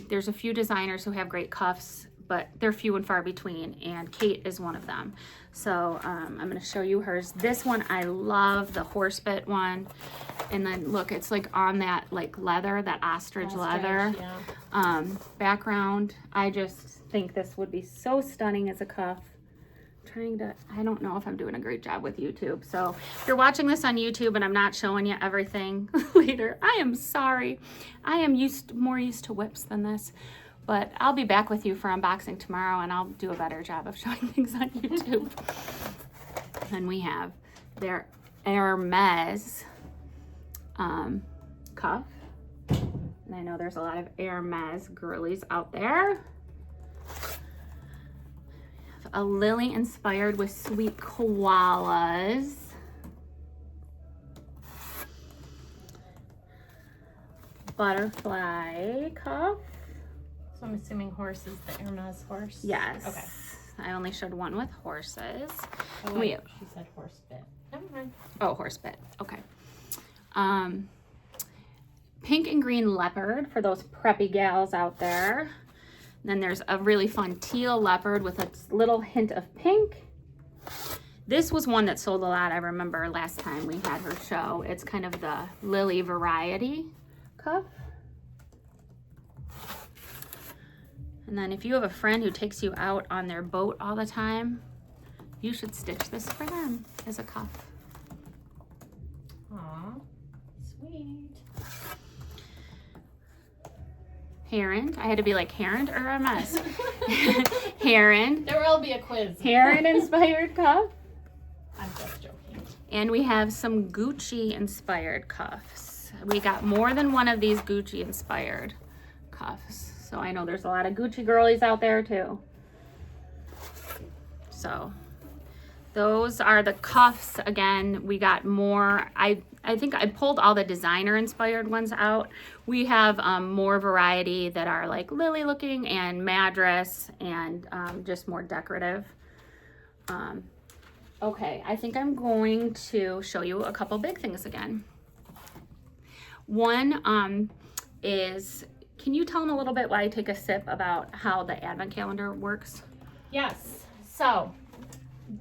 There's a few designers who have great cuffs, but they're few and far between, and Kate is one of them. So I'm going to show you hers. This one I love, the horse bit one. And then look, it's like on that like leather, that ostrich leather background. I just think this would be so stunning as a cuff. I don't know if I'm doing a great job with YouTube. So if you're watching this on YouTube and I'm not showing you everything later, I am sorry. I am more used to whips than this, but I'll be back with you for unboxing tomorrow, and I'll do a better job of showing things on YouTube. Then we have their Hermes cuff. And I know there's a lot of Hermes girlies out there. A lily inspired with sweet koalas. Butterfly cuff. So I'm assuming horse is the Hermes horse? Yes. Okay. I only showed one with horses. Oh, wait, she said horse bit. Never mind. Oh, horse bit. Okay. Pink and green leopard for those preppy gals out there. And then there's a really fun teal leopard with a little hint of pink. This was one that sold a lot, I remember last time we had her show. It's kind of the lily variety cuff. And then if you have a friend who takes you out on their boat all the time, you should stitch this for them as a cuff. Oh, Heron. I had to be like Heron or a mess. Heron. There will be a quiz. Heron inspired cuff. I'm just joking. And we have some Gucci inspired cuffs. We got more than one of these Gucci inspired cuffs. So I know there's a lot of Gucci girlies out there too. So those are the cuffs. Again, we got more. I think I pulled all the designer inspired ones out. We have more variety that are like lily looking and madras and just more decorative. Okay, I think I'm going to show you a couple big things again. One is, can you tell them a little bit while I take a sip about how the advent calendar works? Yes. So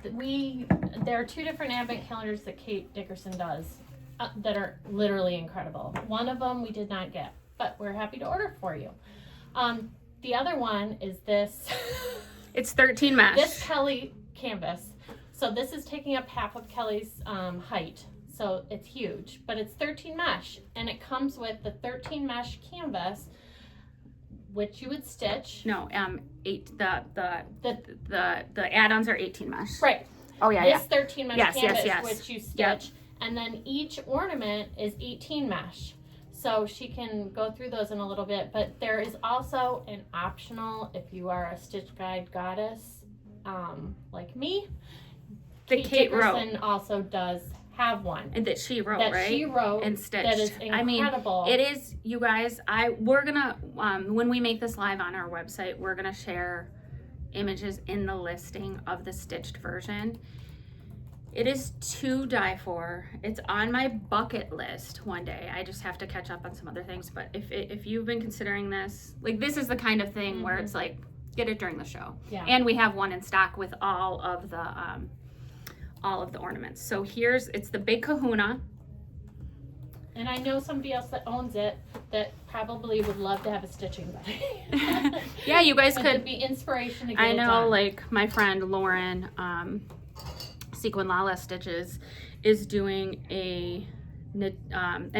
there are 2 different advent calendars that Kate Dickerson does that are literally incredible. One of them we did not get, but we're happy to order for you. The other one is this. It's 13 mesh. This Kelly canvas. So this is taking up half of Kelly's height. So it's huge, but it's 13 mesh, and it comes with the 13 mesh canvas, which you would stitch. No, 8. The add-ons are 18 mesh. Right. Oh yeah, this 13 mesh canvas, which you stitch, yep. And then each ornament is 18 mesh. So she can go through those in a little bit, but there is also an optional, if you are a stitch guide goddess, like me. Kate Dickerson wrote. Also does have one. And that she wrote, that right? She wrote and stitched. That is incredible. I mean, it is, you guys, we're gonna, when we make this live on our website, we're gonna share images in the listing of the stitched version. It is to die for. It's on my bucket list one day. I just have to catch up on some other things. But if you've been considering this, like, this is the kind of thing where it's like, get it during the show. Yeah. And we have one in stock with all of the ornaments. So it's the Big Kahuna. And I know somebody else that owns it that probably would love to have a stitching buddy. Yeah, you guys could be inspiration to get I it know, done. like my friend Lauren, Sequin Lala Stitches, is doing an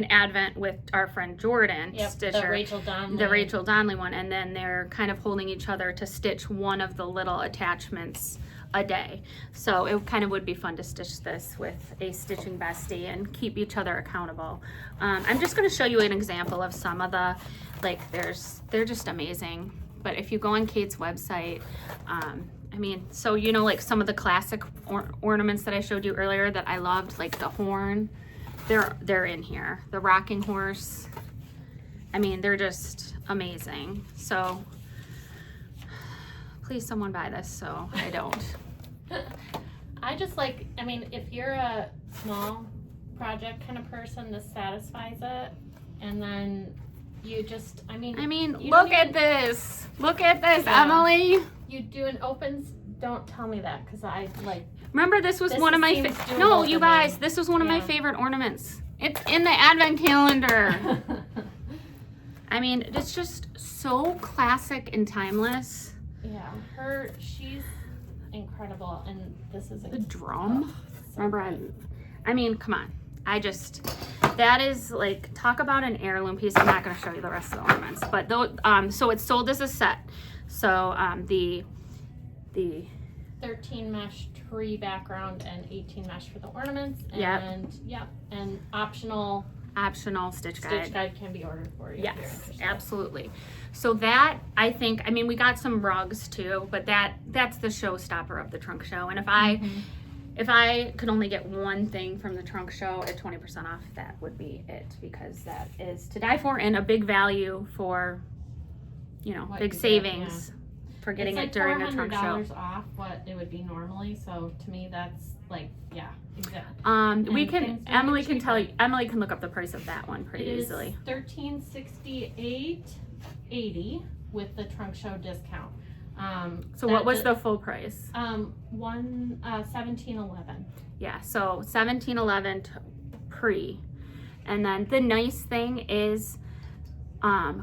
advent with our friend Jordan Stitcher. The Rachel Donnelly. The Rachel Donnelly one, and then they're kind of holding each other to stitch one of the little attachments a day. So it kind of would be fun to stitch this with a stitching bestie and keep each other accountable. I'm just going to show you an example of some of the, like, they're just amazing. But if you go on Kate's website, I mean, so you know, like some of the classic ornaments that I showed you earlier that I loved, like the horn, they're in here. The rocking horse, I mean, they're just amazing. So please someone buy this so I don't. I just like, I mean, if you're a small project kind of person, this satisfies it. And then you just, I mean, look at this. Look at this, yeah. Emily. You do an opens, don't tell me that, because I like. Remember, this was one of my no, you guys, this was one of my favorite ornaments. It's in the advent calendar. I mean, it's just so classic and timeless. Yeah, she's incredible, and this is the drum. So remember, I mean, come on. That is like, talk about an heirloom piece. I'm not going to show you the rest of the ornaments, but though, so it's sold as a set. So the 13 mesh tree background and 18 mesh for the ornaments, and optional stitch guide can be ordered for you. Yes, absolutely. So that, I think, I mean, we got some rugs too, but that's the showstopper of the trunk show. And if I could only get one thing from the trunk show at 20% off, that would be it, because that is to die for and a big value for, you know, big savings for getting it during a trunk show. It's like $400 off what it would be normally. So to me, that's like, yeah, exactly. Emily can look up the price of that one pretty easily. $1368.80 with the trunk show discount. So what was the full price? $1711. Yeah, so $1711 pre. And then the nice thing is,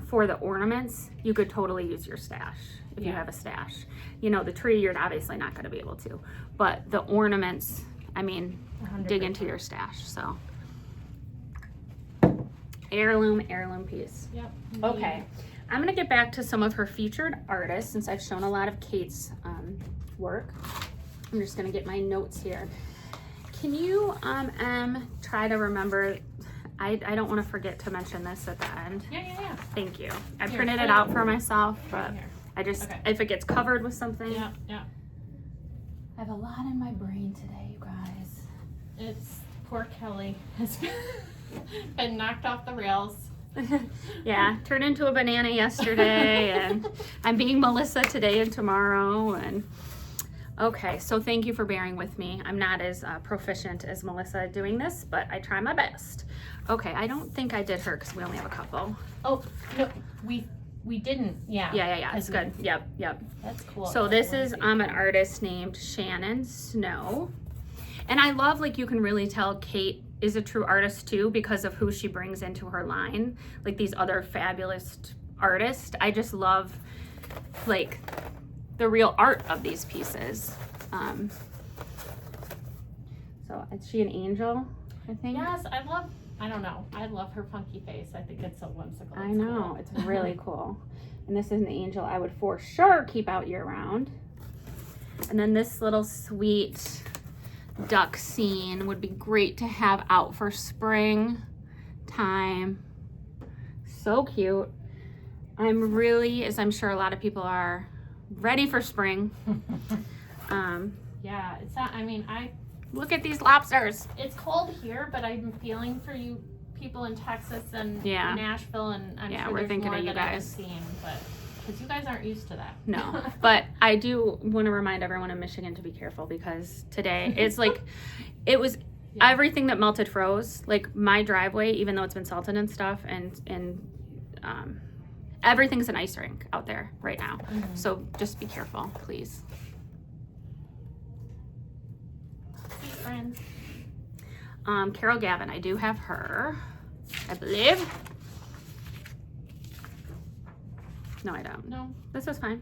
for the ornaments, you could totally use your stash if you have a stash. You know, the tree, you're obviously not going to be able to, but the ornaments, I mean, 100%. Dig into your stash. So heirloom piece. Yep. Okay. I'm gonna get back to some of her featured artists since I've shown a lot of Kate's work. I'm just gonna get my notes here. Can you, try to remember, I don't wanna forget to mention this at the end. Yeah. Thank you. I printed it out for myself, but Here. I just, Okay. if it gets covered with something. Yeah. I have a lot in my brain today, you guys. It's poor Kelly has been knocked off the rails. Yeah, turned into a banana yesterday, and I'm being Melissa today and tomorrow, and okay, so thank you for bearing with me. I'm not as proficient as Melissa doing this, but I try my best. Okay, I don't think I did her because we only have a couple. Oh, no, we didn't, yeah. Yeah, it's good. Yep. That's cool. So this is an artist named Shannon Snow, and I love, like, you can really tell Kate is a true artist too because of who she brings into her line, like these other fabulous artists. I just love, like, the real art of these pieces. So is she an angel, I think? Yes, I don't know. I love her funky face. I think it's so whimsical. I know, it's really cool. And this is an angel I would for sure keep out year round. And then this little sweet duck scene would be great to have out for spring time. So cute. I'm really, as I'm sure a lot of people are, ready for spring. Yeah, it's not, I mean, Look at these lobsters. it's cold here, but I'm feeling for you people in Texas and Yeah. Nashville, and I'm Yeah, sure we're there's thinking more of you that I haven't guys. seen, but because you guys aren't used to that. No, but I do want to remind everyone in Michigan to be careful because today it's like, it was Yeah. everything that melted froze. Like my driveway, even though it's been salted and stuff, and everything's an ice rink out there right now. Mhm. So just be careful, please. See, friends. Carol Gavin, I do have her, I believe. No, I don't. No. This is fine.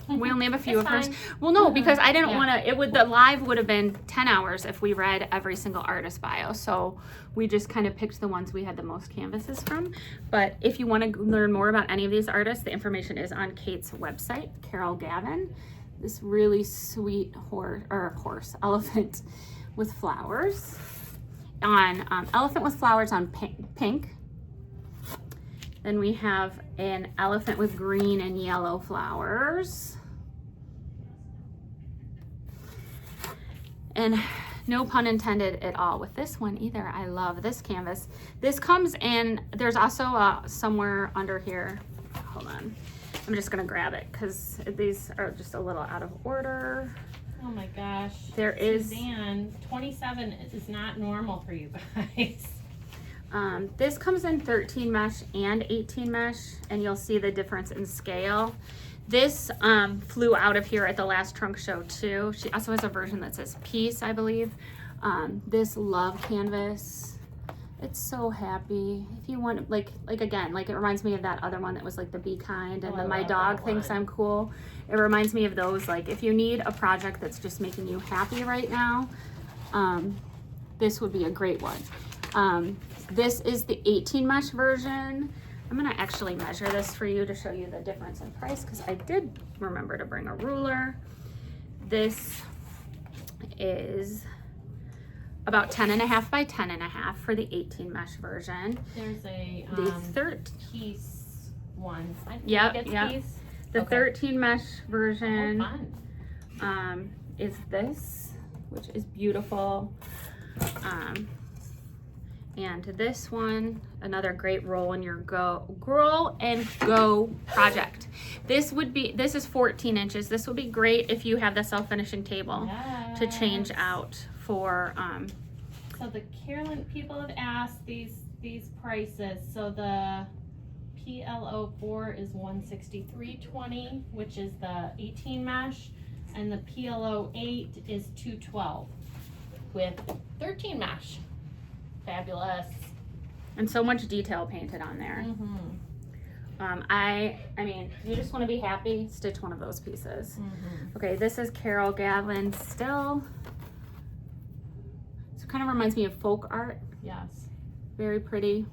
We only have a few It's of hers. fine. Well, no, because I didn't Yeah. want to, the live would have been 10 hours if we read every single artist bio. So we just kind of picked the ones we had the most canvases from. But if you want to learn more about any of these artists, the information is on Kate's website, Carol Gavin. This really sweet elephant with flowers. On elephant with flowers on pink. Then we have an elephant with green and yellow flowers. And no pun intended at all with this one either. I love this canvas. This comes in, there's also somewhere under here. Hold on. I'm just gonna grab it because these are just a little out of order. Oh my gosh. There is- Suzanne, 27 is not normal for you guys. This comes in 13 mesh and 18 mesh, and you'll see the difference in scale. This flew out of here at the last trunk show too. She also has a version that says peace, I believe. This love canvas, it's so happy. If you want, like again, like it reminds me of that other one that was like the be kind and Oh, the I my love dog that thinks one. I'm cool. It reminds me of those. Like if you need a project that's just making you happy right now, this would be a great one. This is the 18 mesh version. I'm gonna actually measure this for you to show you the difference in price because I did remember to bring a ruler. This is about 10.5 by 10.5 for the 18 mesh version. There's a The piece one. I think Yep, it's yep. piece. The Okay. 13 mesh Oh, version fun. is this, which is beautiful. And this one, another great roll and go project. This is 14 inches. This would be great if you have the self-finishing table to change Yes. out for, So the Carolyn people have asked these prices. So the PLO4 is 163.20, which is the 18 mesh, and the PLO8 is 212 with 13 mesh. Fabulous. and so much detail painted on there. Mm-hmm. I mean, you just want to be happy, stitch one of those pieces. Mm-hmm. Okay, this is Carol Gavin still. So it kind of reminds me of folk art. Yes. Very pretty.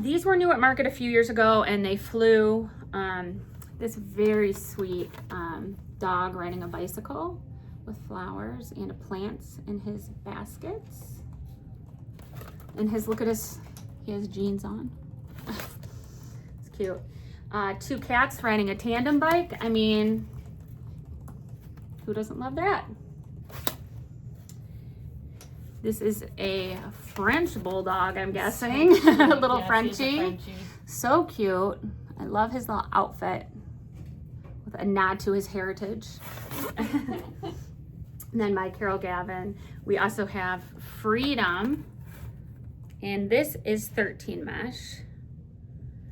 These were new at market a few years ago, and they flew. This very sweet dog riding a bicycle with flowers and plants in his baskets. And look at his, he has jeans on. It's cute. 2 cats riding a tandem bike. I mean, who doesn't love that? This is a French bulldog, I'm guessing. A little Frenchie. So cute. I love his little outfit with a nod to his heritage. And then by Carol Gavin, we also have Freedom. And this is 13 mesh.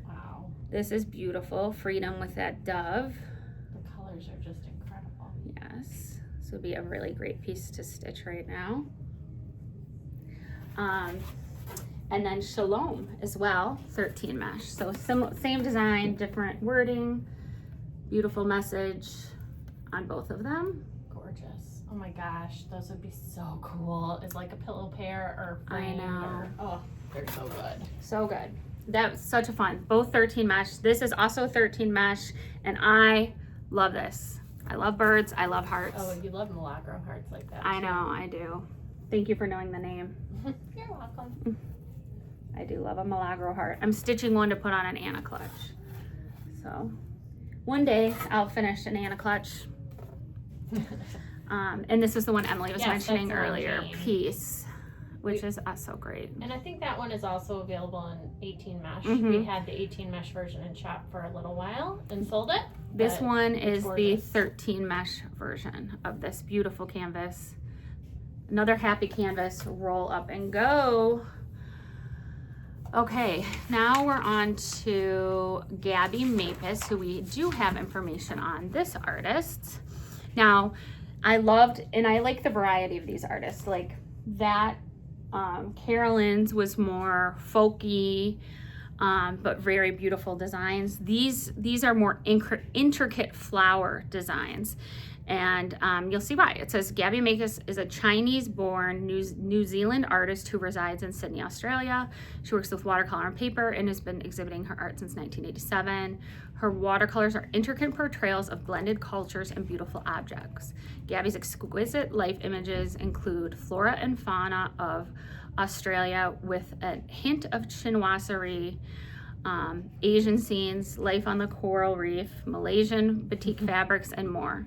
Wow. This is beautiful. Freedom with that dove. The colors are just incredible. Yes. This would be a really great piece to stitch right now. And then Shalom as well, 13 mesh. So same design, different wording, beautiful message on both of them. Gorgeous. Oh my gosh, those would be so cool. It's like a pillow pair or frame. I know. Oh, they're so good. So good. That's such a fun. Both 13 mesh. This is also 13 mesh, and I love this. I love birds. I love hearts. Oh, you love Milagro hearts like that. I know, I do. Thank you for knowing the name. You're welcome. I do love a Milagro heart. I'm stitching one to put on an Anna clutch. So one day I'll finish an Anna clutch. And this is the one Emily was mentioning earlier, Peace, which is so great. And I think that one is also available in 18 mesh. We had the 18 mesh version in shop for a little while and sold it. This one is the 13 mesh version of this beautiful canvas. Another happy canvas, roll up and go. Okay, now we're on to Gabby Mapis, who we do have information on this artist. Now, I loved, and I like the variety of these artists. Like that, Carolyn's was more folky, but very beautiful designs. These are more intricate flower designs. And you'll see why. It says Gabby Mapis is a Chinese-born New Zealand artist who resides in Sydney, Australia. She works with watercolor and paper and has been exhibiting her art since 1987. Her watercolors are intricate portrayals of blended cultures and beautiful objects. Gabby's exquisite life images include flora and fauna of Australia with a hint of chinoiserie, Asian scenes, life on the coral reef, Malaysian batik fabrics, and more.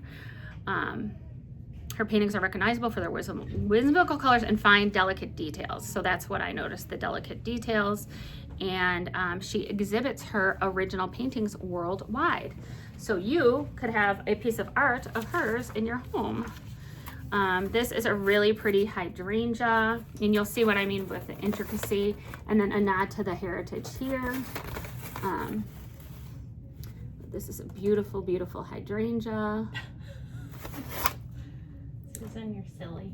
Her paintings are recognizable for their whimsical colors and fine, delicate details. So that's what I noticed, the delicate details. And she exhibits her original paintings worldwide. So you could have a piece of art of hers in your home. This is a really pretty hydrangea, and you'll see what I mean with the intricacy, and then a nod to the heritage here. This is a beautiful, beautiful hydrangea. Susan, you're silly.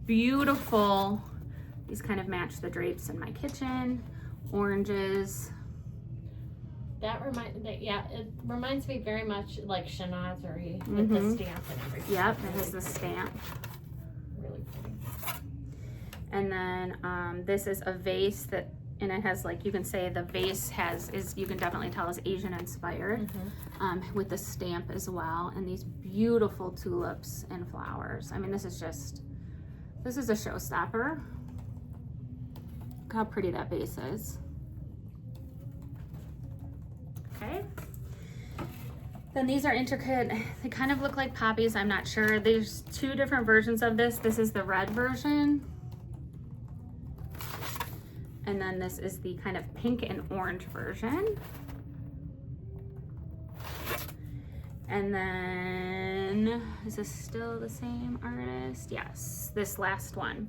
Beautiful. These kind of match the drapes in my kitchen. Oranges. It reminds me very much like chinoiserie with the stamp and everything. Yep, it has the stamp. Really pretty. And then this is a vase that, and it has, like, you can say the vase you can definitely tell is Asian inspired, with the stamp as well. And these beautiful tulips and flowers. I mean, this is a showstopper. Look how pretty that vase is. Okay. Then these are intricate. They kind of look like poppies. I'm not sure. There's 2 different versions of this. This is the red version. And then this is the kind of pink and orange version. And then, is this still the same artist? Yes, this last one,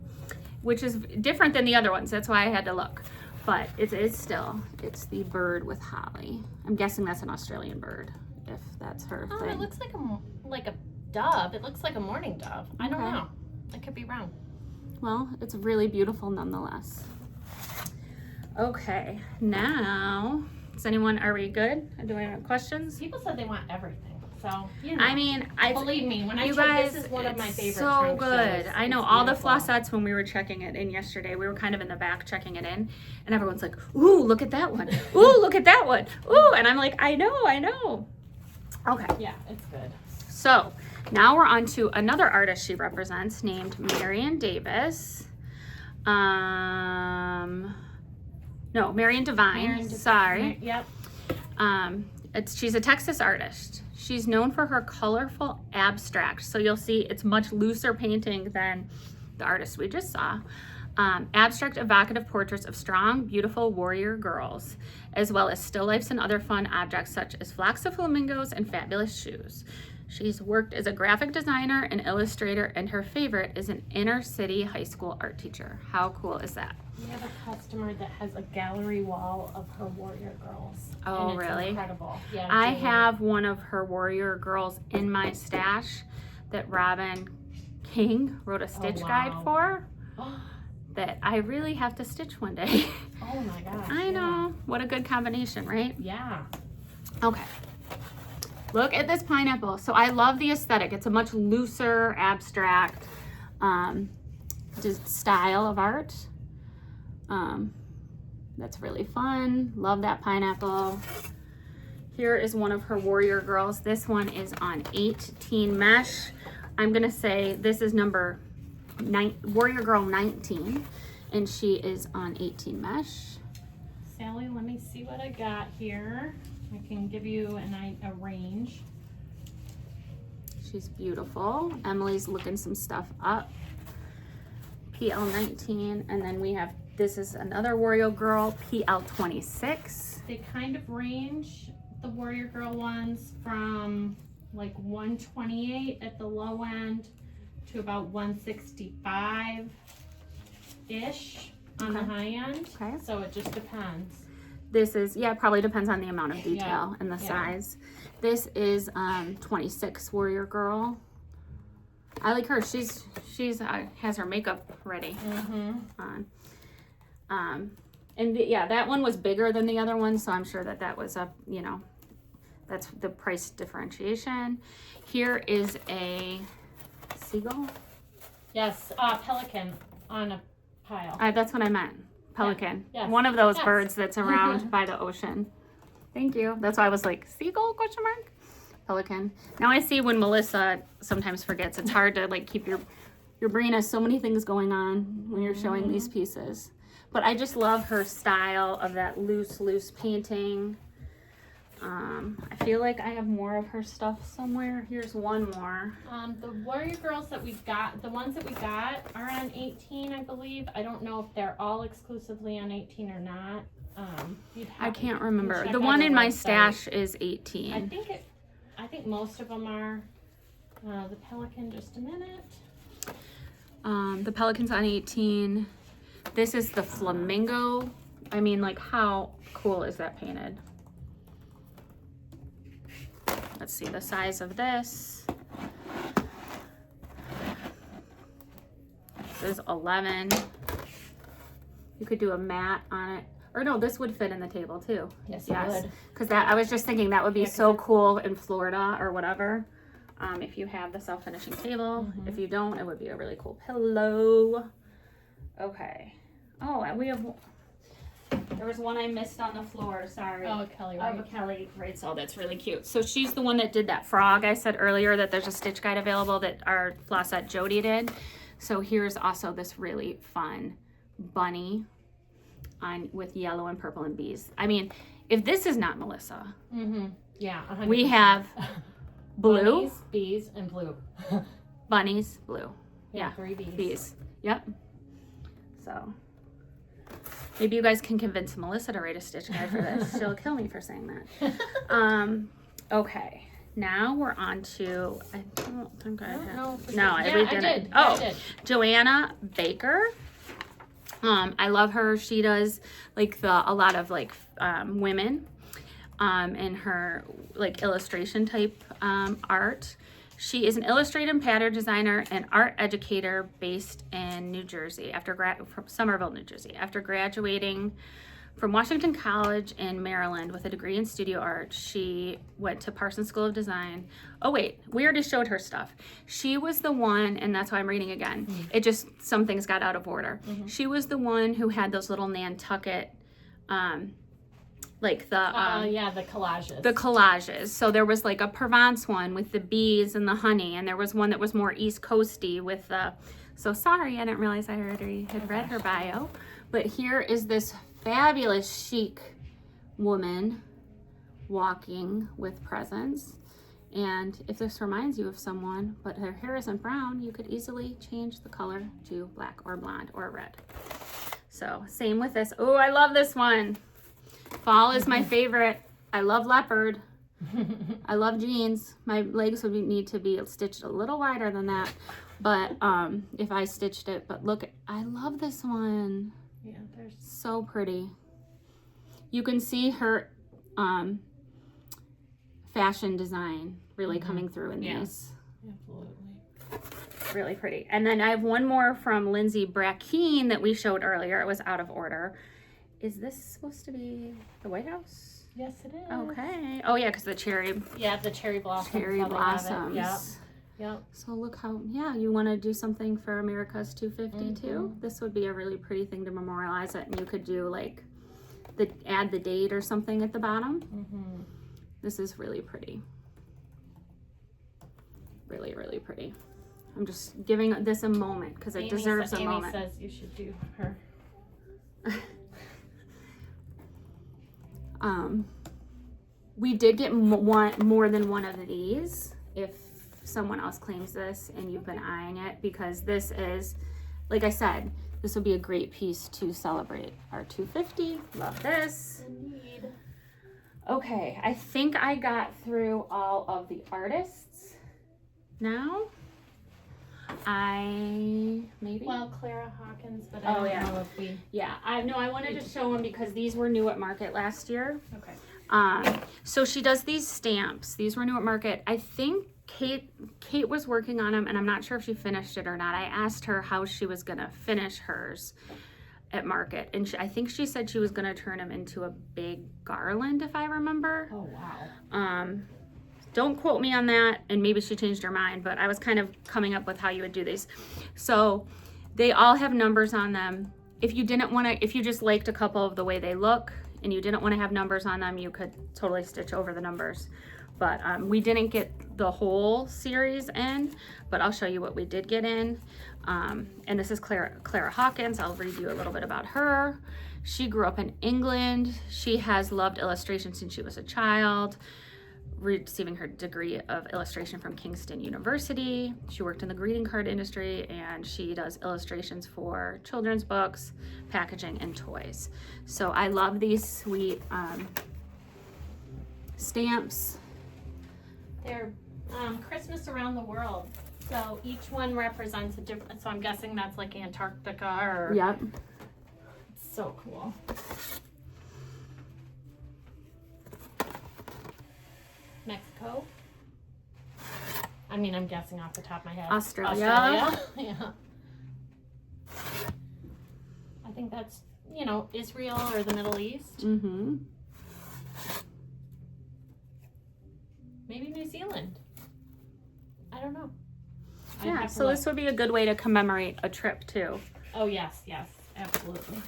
which is different than the other ones. That's why I had to look. But it's the bird with holly. I'm guessing that's an Australian bird, if that's her thing. It looks like a dove. It looks like a mourning dove. I don't know. I could be wrong. Well, it's really beautiful nonetheless. Okay, now, are we good? Do we have questions? People said they want everything. So, you know. I mean, Believe me, when I you check, guys, this is one of my it's favorite so trunk good. shows. I know It's all the beautiful. flossets when we were checking it in yesterday, we were kind of in the back checking it in, and everyone's like, ooh, look at that one. Ooh, look at that one. Ooh, and I'm like, I know. Okay. Yeah, it's good. So now we're on to another artist she represents named Marion Davis. Marion Devine. Sorry. Yep. She's a Texas artist. She's known for her colorful abstract. So you'll see it's much looser painting than the artist we just saw. Abstract evocative portraits of strong, beautiful warrior girls, as well as still lifes and other fun objects such as flocks of flamingos and fabulous shoes. She's worked as a graphic designer and illustrator, and her favorite is an inner city high school art teacher. How cool is that? We have a customer that has a gallery wall of her warrior girls. Oh, and it's really? Incredible. Yeah. I Julie. have one of her warrior girls in my stash that Robin King wrote a stitch guide for that I really have to stitch one day. Oh my gosh. I know. What a good combination, right? Yeah. Okay. Look at this pineapple. So I love the aesthetic. It's a much looser, abstract just style of art. That's really fun. Love that pineapple. Here is one of her warrior girls. This one is on 18 mesh. I'm gonna say this is number 9, warrior girl 19, and she is on 18 mesh. Sally, let me see what I got here. I can give you a range. She's beautiful. Emily's looking some stuff up. PL19, and then we have, this is another warrior girl, PL26. They kind of range the warrior girl ones from like 128 at the low end to about 165-ish on the high end. Okay. So it just depends. This is, yeah, it probably depends on the amount of detail and the size. This is 26 warrior girl. I like her. She's has her makeup ready on. And yeah, that one was bigger than the other one, so I'm sure that was a, that's the price differentiation. Here is a seagull. Yes, pelican on a pile. That's what I meant. Pelican. Yeah. Yes. One of those Yes. birds that's around by the ocean. Thank you. That's why I was like, seagull, question mark? Pelican. Now I see when Melissa sometimes forgets. It's hard to like keep your brain has so many things going on when you're showing these pieces. But I just love her style of that loose painting. I feel like I have more of her stuff somewhere. Here's one more. The warrior girls that we got, the ones that we got are on 18, I believe. I don't know if they're all exclusively on 18 or not. I can't remember. check The out one our in my website. stash is 18. I think most of them are. The pelican, just a minute. The pelican's on 18. This is the flamingo. I mean, like, how cool is that painted? Let's see the size of this. This is 11. You could do a mat on it. Or no, this would fit in the table too. Yes, it would. Because I was just thinking that would be so cool in Florida or whatever. If you have the self-finishing table. If you don't, it would be a really cool pillow. Okay. Oh, and we have, there was one I missed on the floor, sorry. Oh, Kelly, right? Of Kelly Wrightsell, that's really cute. So she's the one that did that frog. I said earlier that there's a stitch guide available that our flossette Jody did. So here's also this really fun bunny with yellow and purple and bees. I mean, if this is not Melissa, yeah, 100%. we have blue, bunnies, bees, and blue. bunnies, blue. Yeah, 3 bees. bees. Yep. So maybe you guys can convince Melissa to write a stitch guide for this. She'll kill me for saying that. Okay. Now we're on to, I don't think I have. No, we didn't. I did. Joanna Baker. I love her. She does like a lot of like women in her like illustration type art. She is an illustrator and pattern designer and art educator based in New Jersey from Somerville, New Jersey. After graduating from Washington College in Maryland with a degree in studio art. She went to Parsons School of Design. Oh wait, we already showed her stuff. She was the one, and that's why I'm reading again. It just, some things got out of order. She was the one who had those little Nantucket, like the the collages. The collages. So there was like a Provence one with the bees and the honey, and there was one that was more East Coasty with the. So sorry, I didn't realize I already had read her bio, but here is this fabulous chic woman walking with presence. And if this reminds you of someone, but her hair isn't brown, you could easily change the color to black or blonde or red. So same with this. Oh, I love this one. Fall is my favorite. I love leopard. I love jeans. My legs would need to be stitched a little wider than that, but if I stitched it. But look, I love this one. Yeah, there's so pretty. You can see her fashion design really coming through in these. Absolutely. Really pretty. And then I have one more from Lindsay Brackeen that we showed earlier. It was out of order. Is this supposed to be the White House? Yes, it is. Okay. Oh yeah, because the cherry. Yeah, the cherry blossoms. Cherry blossoms. Yeah. Yep. So look how, yeah, you want to do something for America's 250 too? This would be a really pretty thing to memorialize it. And you could do like, add the date or something at the bottom. This is really pretty. Really, really pretty. I'm just giving this a moment because it deserves a moment. Amy says you should do her. We did get more than one of these if someone else claims this and you've been eyeing it, because this is, like I said, this would be a great piece to celebrate our 250. Love this. Indeed. Okay, I think I got through all of the artists now. Well, Clara Hawkins, but I don't know if we. Yeah, I wanted to show them because these were new at Market last year. Okay. So she does these stamps. These were new at Market. I think Kate was working on them, and I'm not sure if she finished it or not. I asked her how she was gonna finish hers at Market, and I think she said she was gonna turn them into a big garland, if I remember. Oh wow. Don't quote me on that, and maybe she changed her mind, but I was kind of coming up with how you would do these. So they all have numbers on them. If you just liked a couple of the way they look and you didn't want to have numbers on them, you could totally stitch over the numbers. But we didn't get the whole series in, but I'll show you what we did get in. And this is Clara Hawkins. I'll read you a little bit about her. She grew up in England. She has loved illustration since she was a child, receiving her degree of illustration from Kingston University. She worked in the greeting card industry, and she does illustrations for children's books, packaging, and toys. So I love these sweet stamps. They're Christmas around the world. So each one represents a different, so I'm guessing that's like Antarctica or. Yep. It's so cool. Mexico. I mean, I'm guessing off the top of my head. Australia. Yeah. I think that's, Israel or the Middle East. Mm-hmm. Maybe New Zealand. I don't know. Yeah, so this would be a good way to commemorate a trip too. Oh, yes, absolutely.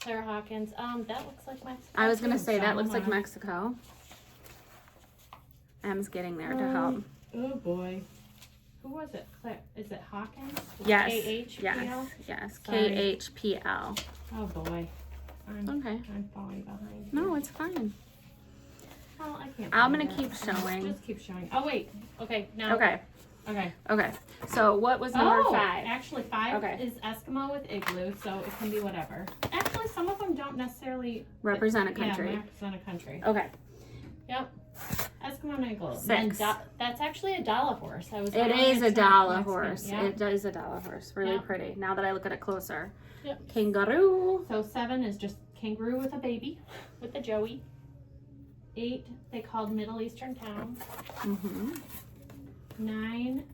Clara Hawkins. That looks like Mexico. I was going to say, that looks like Mexico. Em's getting there to help. Oh boy. Who was it? Is it Hawkins? Yes. K-H-P-L? Yes. K-H-P-L. Oh boy. Okay. I'm falling behind. No, it's fine. Well, I can't. I'm going to keep showing. Just keep showing. Oh wait. Okay. Now. Okay. Okay. So what was number 5? Actually 5 is Eskimo with igloo, so it can be whatever. Actually, some of them don't necessarily represent a country. Yeah, represent a country. Okay. Yep. Eskimo and igloo. 6. That's actually a dollar horse. It is a dollar horse. Yeah. It is a dollar horse. Really pretty. Now that I look at it closer. Yep. Kangaroo. So 7 is just kangaroo with a baby, with the joey. 8 they called Middle Eastern town. 9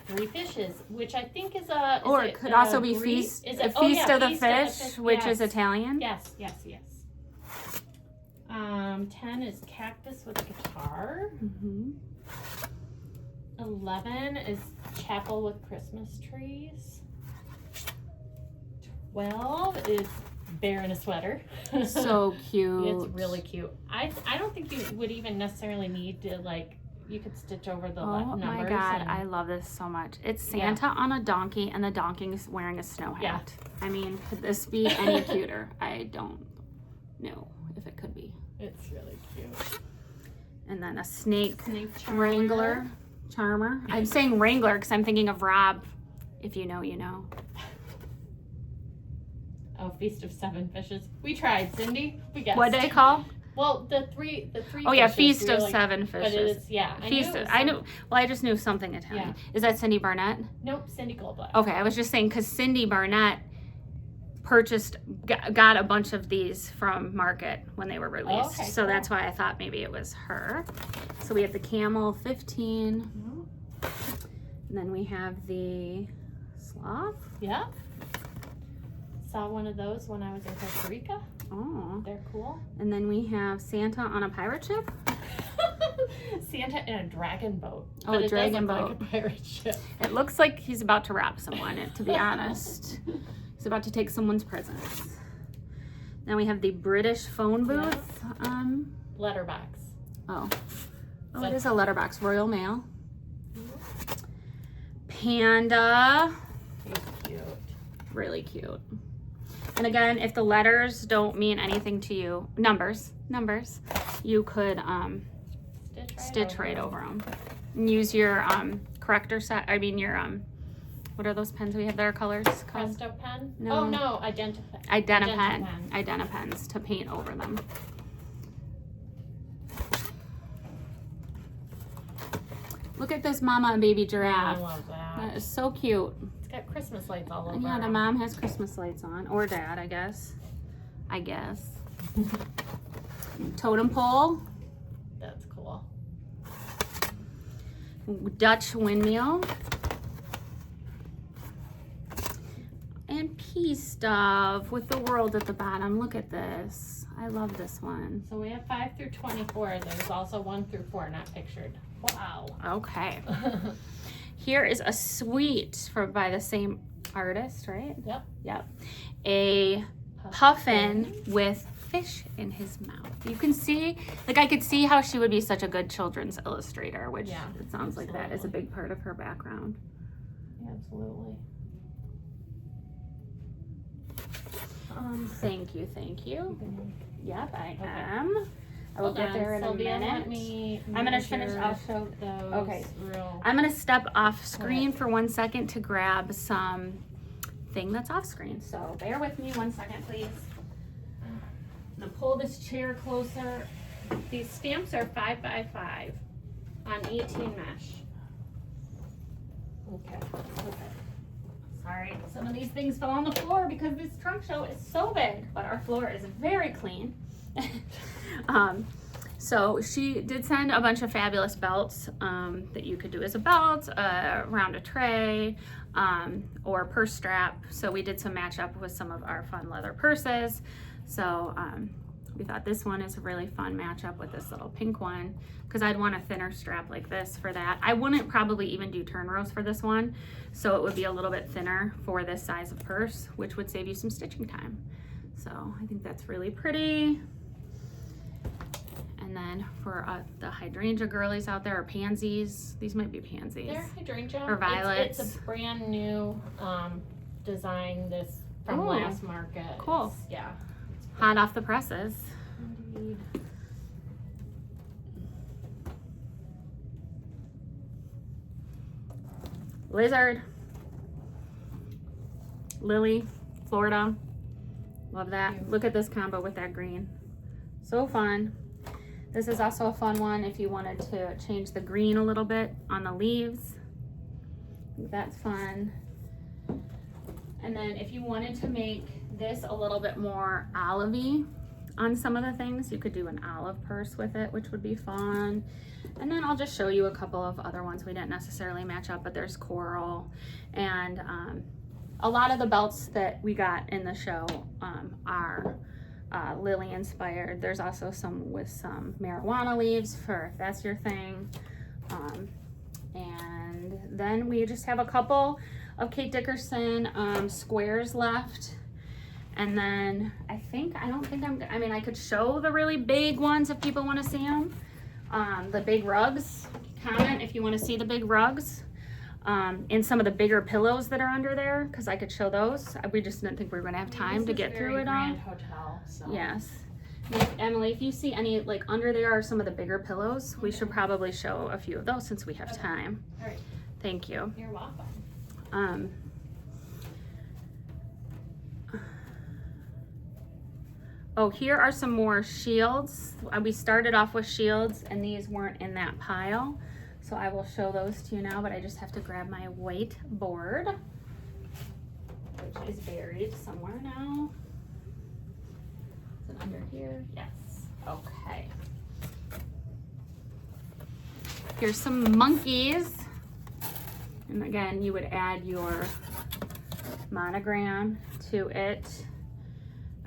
3 fishes, which I think is a. Or it could also be Feast of the Fish, which is Italian. Yes. 10 is Cactus with a Guitar. 11 is Chapel with Christmas Trees. 12 is Bear in a Sweater. So cute. It's really cute. I don't think you would even necessarily need to, like, you could stitch over the numbers. Oh my God, I love this so much. It's Santa on a donkey, and the donkey is wearing a snow hat. Yeah. I mean, could this be any cuter? I don't know if it could be. It's really cute. And then a snake charmer. Charmer. I'm saying Wrangler because I'm thinking of Rob. If you know, you know. Oh, Feast of 7 Fishes. We tried, Cindy. We guessed. What did I call? Well, the three. Oh yeah, fishes, Feast of 7 Fishes. But it is, yeah. I knew. Well, I just knew something Italian. Is that Cindy Barnett? Nope, Cindy Goldblatt. Okay, I was just saying because Cindy Barnett got a bunch of these from Market when they were released. So cool. That's why I thought maybe it was her. So we have the Camel 15. And then we have the Sloth. Yeah. Saw one of those when I was in Costa Rica. Oh. They're cool. And then we have Santa on a pirate ship. Santa in a dragon boat. Oh, a dragon boat. Like a pirate ship. It looks like he's about to rob someone, to be honest. He's about to take someone's presents. Now we have the British phone booth. Letterbox. Oh, it is a letterbox. Royal Mail. Panda. He's cute. Really cute. And again, if the letters don't mean anything to you, numbers, you could stitch right over them. And use your corrector set. I mean your what are those pens we have there? Colors. Presto pen. No. Oh no, Identi-pen. Identi-pens to paint over them. Look at this mama and baby giraffe. I love that. That is so cute. It's got Christmas lights all over. And yeah, the mom has Christmas lights on, or dad, I guess. Totem pole. That's cool. Dutch windmill. And pea stuff with the world at the bottom. Look at this. I love this one. So we have 5 through 24. There's also 1 through 4 not pictured. Wow. Okay. Here is a suite by the same artist, right? Yep. A puffin with fish in his mouth. You can see, like I could see how she would be such a good children's illustrator, which it sounds like that is a big part of her background. Yeah, absolutely. Thank you. Yep, I am. I will get there in a minute. I'm gonna finish. I'll show those. Okay. I'm gonna step off screen for 1 second to grab some thing that's off screen. So bear with me 1 second, please. I'm gonna pull this chair closer. These stamps are 5x5 on 18 mesh. Okay. Sorry, some of these things fell on the floor because this trunk show is so big, but our floor is very clean. So she did send a bunch of fabulous belts that you could do as a belt, around a tray, or purse strap. So we did some match up with some of our fun leather purses. So we thought this one is a really fun matchup with this little pink one because I'd want a thinner strap like this for that. I wouldn't probably even do turn rows for this one, so it would be a little bit thinner for this size of purse, which would save you some stitching time. So I think that's really pretty. And then for the hydrangea girlies out there, or pansies, these might be pansies. They're hydrangea. Or violets. It's a brand new design this from last market. Cool. Yeah. Hot off the presses. Indeed. Lizard. Lily, Florida. Love that. Look at this combo with that green. So fun. This is also a fun one if you wanted to change the green a little bit on the leaves. That's fun. And then if you wanted to make this a little bit more olivey, on some of the things. You could do an olive purse with it, which would be fun. And then I'll just show you a couple of other ones we didn't necessarily match up, but there's coral. And a lot of the belts that we got in the show are lily inspired. There's also some with some marijuana leaves for if that's your thing. And then we just have a couple of Kate Dickerson squares left. And then I mean, I could show the really big ones if people want to see them. The big rugs, comment if you want to see the big rugs. And some of the bigger pillows that are under there, because I could show those. We just didn't think we were going to have time to get through it all. Hotel, so. Yes. Emily, if you see any, like under there are some of the bigger pillows, we should probably show a few of those since we have time. All right. Thank you. You're welcome. Oh, here are some more shields. We started off with shields and these weren't in that pile. So I will show those to you now, but I just have to grab my white board, which is buried somewhere now. Is it under here? Yes. Okay. Here's some monkeys. And again, you would add your monogram to it.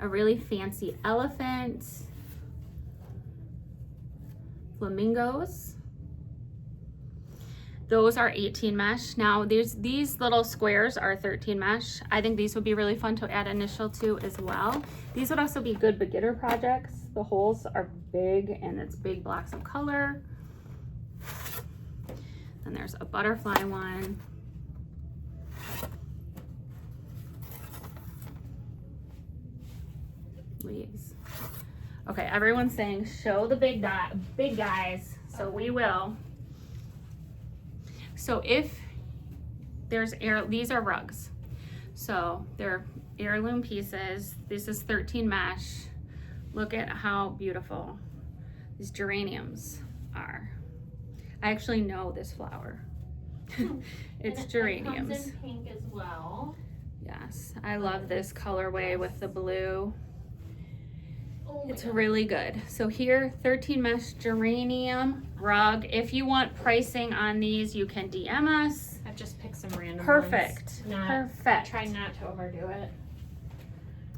A really fancy elephant. Flamingos. Those are 18 mesh. Now these little squares are 13 mesh. I think these would be really fun to add initial to as well. These would also be good beginner projects. The holes are big and it's big blocks of color. And there's a butterfly one. Leaves. Okay, everyone's saying show the big guys, so we will. So if there's these are rugs, so they're heirloom pieces. This is 13 mesh. Look at how beautiful these geraniums are. I actually know this flower. It's geraniums. It comes in pink as well. Yes, I love this colorway with the blue. Oh It's really good. So here, 13 mesh geranium rug. If you want pricing on these, you can DM us. I've just picked some random Perfect. ones. Perfect. Try not to overdo it.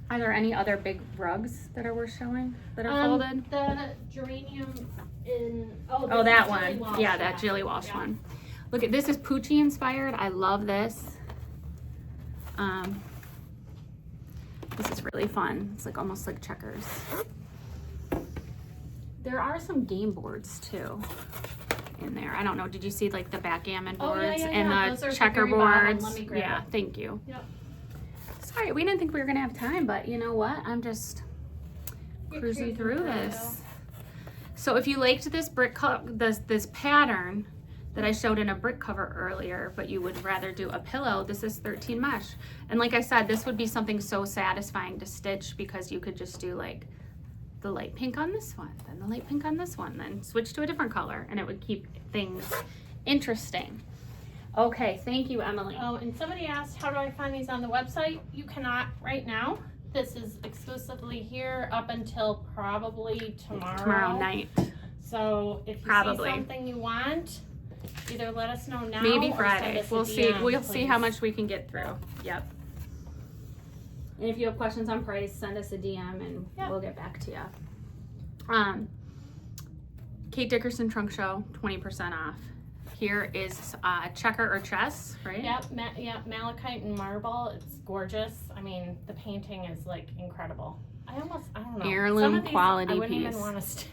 Are there any other big rugs that are worth showing that are folded? The geranium in Oh, that one. Walsh, Yeah, that Jilly Walsh one. Look at this is Poochie inspired. I love this. This is really fun. It's like almost like checkers. There are some game boards too in there. I don't know. Did you see like the backgammon boards and the checkerboards? Let me grab Yeah, it. thank you. Yep. Sorry, we didn't think we were gonna have time, but you know what? I'm just cruising through this. So if you liked this this pattern that I showed in a brick cover earlier, but you would rather do a pillow, this is 13 mesh. And like I said, this would be something so satisfying to stitch because you could just do like the light pink on this one, then the light pink on this one, then switch to a different color, and it would keep things interesting. Okay, thank you, Emily. Oh, and somebody asked, how do I find these on the website? You cannot right now. This is exclusively here up until probably tomorrow Night. So if you see something you want, either let us know now. Maybe or Friday. send us a We'll see. DM, We'll see how please. much we can get through. Yep. And if you have questions on price, send us a DM and we'll get back to you. Kate Dickerson Trunk Show, 20% off. Here is checker or chess, right? Yep, malachite and marble. It's gorgeous. I mean, the painting is like incredible. I don't know. Heirloom Some of these quality I wouldn't piece. even want to stitch.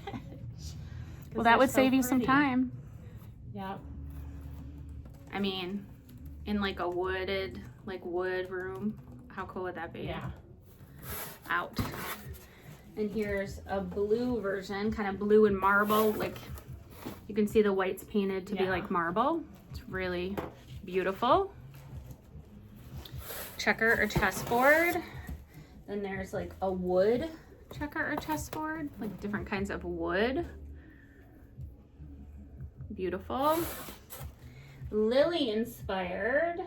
Well, that would save you some time. Yep. I mean, in like a wood room, how cool would that be? Yeah. Out. And here's a blue version, kind of blue and marble. Like you can see the whites painted to be like marble. It's really beautiful. Checker or chessboard. Then there's like a wood checker or chessboard, like different kinds of wood. Beautiful. Lily inspired.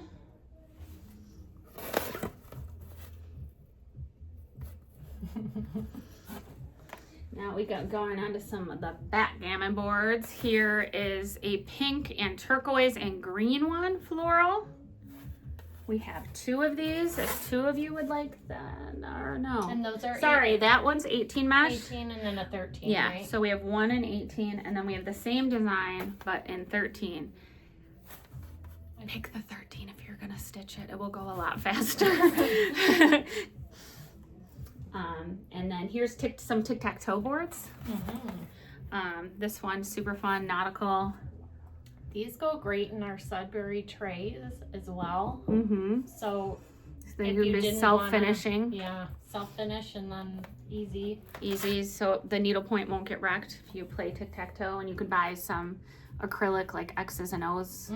Now we got going on to some of the backgammon boards. Here is a pink and turquoise and green one, floral. We have 2 of these. If 2 of you would like that, or no. And those are sorry, that one's 18 mesh. 18 and then a 13. Yeah, right? so we have 1 in 18, and then we have the same design but in 13. Pick the 13 if you're gonna stitch it. It will go a lot faster. And then here's some tic-tac-toe boards. This one's super fun, nautical. These go great in our Sudbury trays as well. So They if can you be didn't self-finishing. yeah, self-finish and then easy. Easy, so the needle point won't get wrecked if you play tic-tac-toe, and you could buy some acrylic like X's and O's.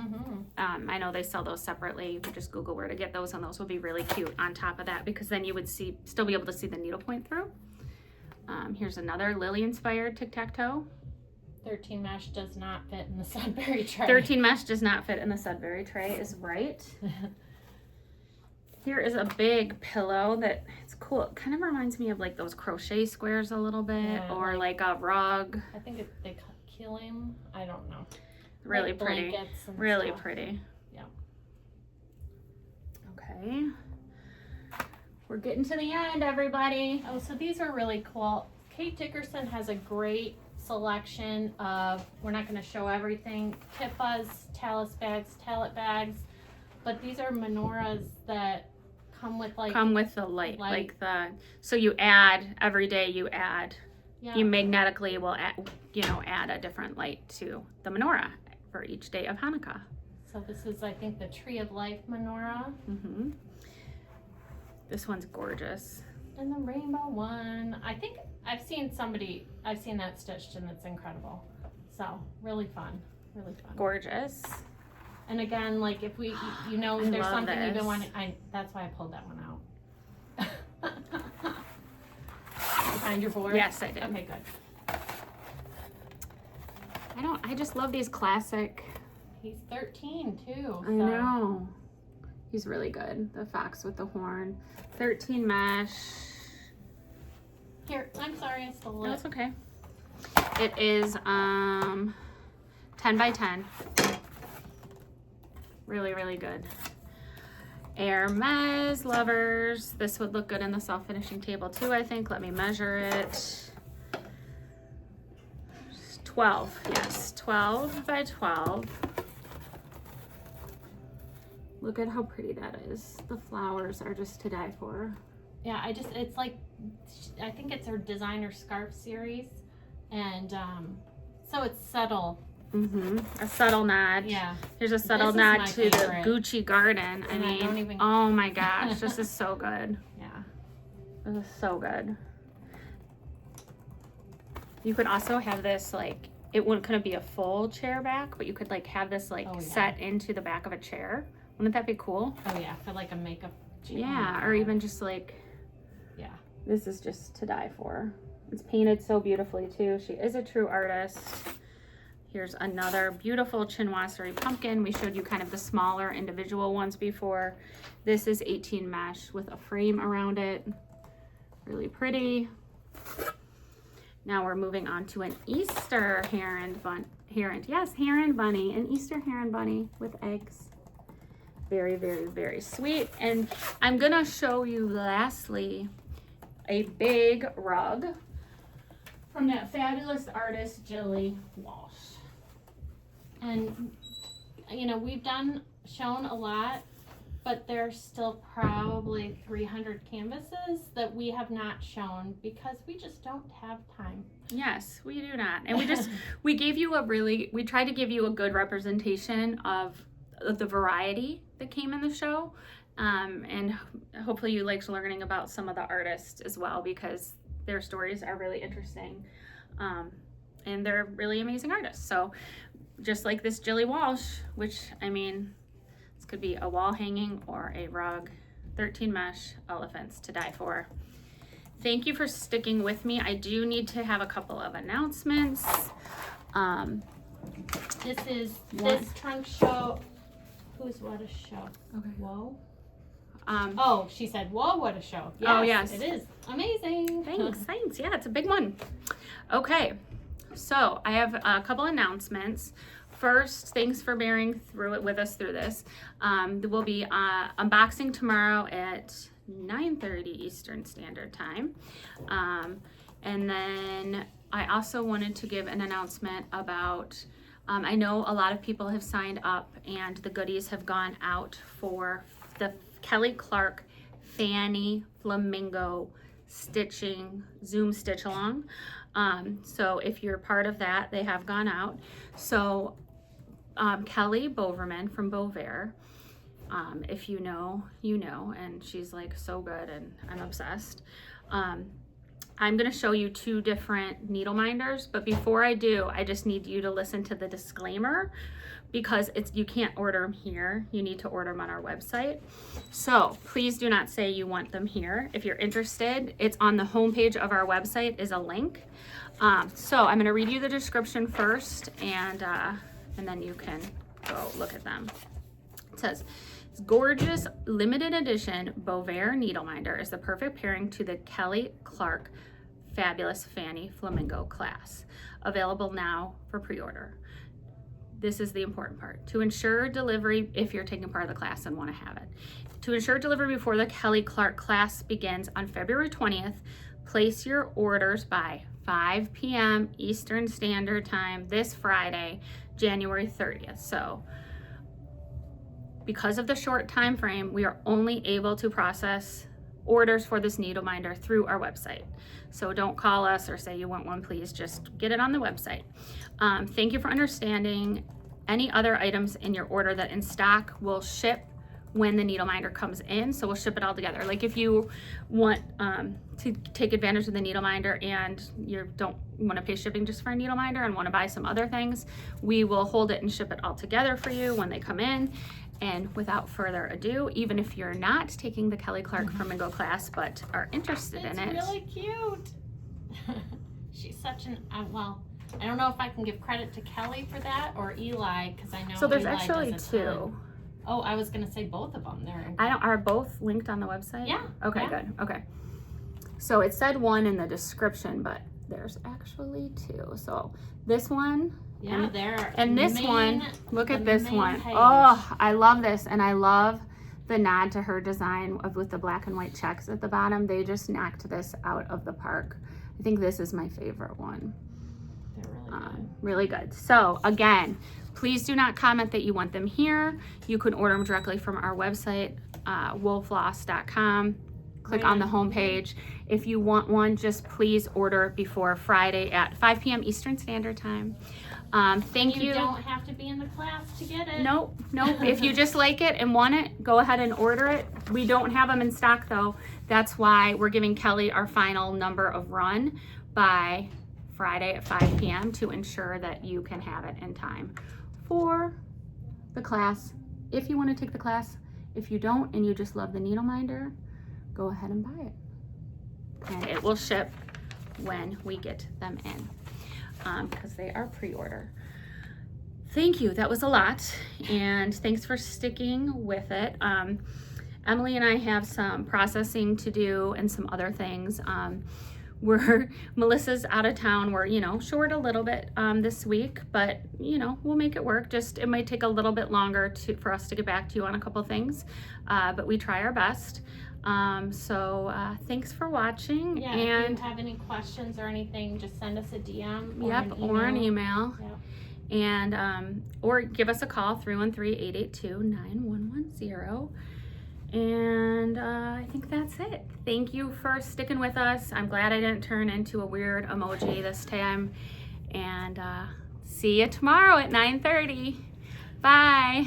I know they sell those separately. You could just Google where to get those, and those would be really cute on top of that, because then you would still be able to see the needle point through. Here's another Lily inspired tic-tac-toe. 13 mesh does not fit in the Sudbury tray. 13 mesh does not fit in the Sudbury tray is right. Here is a big pillow that it's cool. It kind of reminds me of like those crochet squares a little bit, Yeah, or like a rug. I think they kill him. I don't know. Really Like pretty. blankets and Really stuff. pretty. Yeah. Okay. We're getting to the end, everybody. Oh, so these are really cool. Kate Dickerson has a great selection of, we're not going to show everything, kippas, talus bags, tallet bags, but these are menorahs that come with like Come with the light. Like so you add, every day you add, yeah. you magnetically will add, add a different light to the menorah for each day of Hanukkah. So this is, I think, the Tree of Life menorah. This one's gorgeous. And the rainbow one, I think I've seen that stitched and it's incredible. So really fun, really fun. Gorgeous. And again, like if we, there's love something you've this. been wanting, that's why I pulled that one out. You find your board? Yes, I did. Okay, good. I just love these classic. He's 13 too. I know. He's really good. The fox with the horn. 13 mesh. Here, I'm sorry, I stole it. That's okay. It is 10 by 10. Really, really good. Hermes lovers. This would look good in the self-finishing table too, I think. Let me measure it. 12, yes, 12 by 12. Look at how pretty that is. The flowers are just to die for. Yeah, it's like, I think it's her designer scarf series. And so it's subtle. A subtle nod. Yeah. Here's a subtle This is nod my to the favorite. Gucci garden. I And I mean, don't even- oh my gosh, this is so good. Yeah. This is so good. You could also have this like, couldn't be a full chair back, but you could like have this like Oh, yeah. set into the back of a chair. Wouldn't that be cool? Oh yeah, for like a makeup chair. Yeah, or even just like, Yeah. this is just to die for. It's painted so beautifully too. She is a true artist. Here's another beautiful chinoiserie pumpkin. We showed you kind of the smaller individual ones before. This is 18 mesh with a frame around it. Really pretty. Now we're moving on to an Easter heron bunny. An Easter heron bunny with eggs. Very, very, very sweet. And I'm gonna show you lastly a big rug from that fabulous artist, Jilly Walsh. And we've shown a lot, but there's still probably 300 canvases that we have not shown because we just don't have time. Yes, we do not. And we gave you we tried to give you a good representation of the variety that came in the show. And hopefully you liked learning about some of the artists as well, because their stories are really interesting. And they're really amazing artists. So just like this Jilly Walsh, which, I mean, this could be a wall hanging or a rug. 13 mesh elephants to die for. Thank you for sticking with me. I do need to have a couple of announcements. This trunk show. Who's what a show? Okay. Whoa. Oh, she said, whoa, what a show. Yes, Oh, yes. It is. Amazing. Thanks. Yeah, it's a big one. Okay, so I have a couple announcements. First, thanks for bearing through it with us through this. There will be unboxing tomorrow at 9:30 Eastern Standard Time. And then I also wanted to give an announcement about, I know a lot of people have signed up and the goodies have gone out for the Kelly Clark Fanny Flamingo stitching Zoom stitch along. So if you're part of that, they have gone out. So Kelly Boverman from Bovair, if you know, you know, and she's like so good and I'm obsessed. I'm going to show you two different needle minders, but before I do, I just need you to listen to the disclaimer because you can't order them here. You need to order them on our website. So please do not say you want them here. If you're interested, it's on the homepage of our website is a link. So I'm going to read you the description first and then you can go look at them. It says, gorgeous limited edition Bovair needle minder is the perfect pairing to the Kelly Clark Fabulous Fanny Flamingo class. Available now for pre-order. This is the important part. To ensure delivery, if you're taking part of the class and want to have it. To ensure delivery before the Kelly Clark class begins on February 20th, place your orders by 5 p.m. Eastern Standard Time this Friday, January 30th. So because of the short time frame, we are only able to process orders for this needle minder through our website. So don't call us or say you want one, please just get it on the website. Thank you for understanding. Any other items in your order that in stock will ship when the needle minder comes in, so we'll ship it all together. Like if you want to take advantage of the needle minder and you don't want to pay shipping just for a needle minder and want to buy some other things, we will hold it and ship it all together for you when they come in. And without further ado, even if you're not taking the Kelly Clark Flamingo class but are interested in it. It's really cute. She's such an, well, I don't know if I can give credit to Kelly for that or Eli, because I know So there's Eli actually does a two. ton. Oh, I was gonna say both of them. Are both linked on the website? Yeah. Okay, yeah. good. Okay. So it said one in the description, but there's actually two. So this one. Yeah, there. And this one, look at this one. Oh, I love this. And I love the nod to her design with the black and white checks at the bottom. They just knocked this out of the park. I think this is my favorite one. They're really good. Really good. So again, please do not comment that you want them here. You can order them directly from our website, wolfloss.com. Click on the homepage. If you want one, just please order it before Friday at 5 p.m. Eastern Standard Time. Thank you. You don't have to be in the class to get it. Nope. If you just like it and want it, go ahead and order it. We don't have them in stock though. That's why we're giving Kelly our final number of run by Friday at 5 p.m. to ensure that you can have it in time for the class. If you want to take the class, if you don't and you just love the needle minder, go ahead and buy it. And it will ship when we get them in. Because they are pre-order. Thank you, that was a lot, and thanks for sticking with it. Emily and I have some processing to do and some other things. Melissa's out of town. We're, short a little bit this week, but, we'll make it work. Just, it might take a little bit longer for us to get back to you on a couple things, but we try our best. Thanks for watching. Yeah, and if you have any questions or anything, just send us a DM or an email. Yep. And or give us a call, 313-882-9110. And I think that's it. Thank you for sticking with us. I'm glad I didn't turn into a weird emoji this time. And see you tomorrow at 9:30. Bye.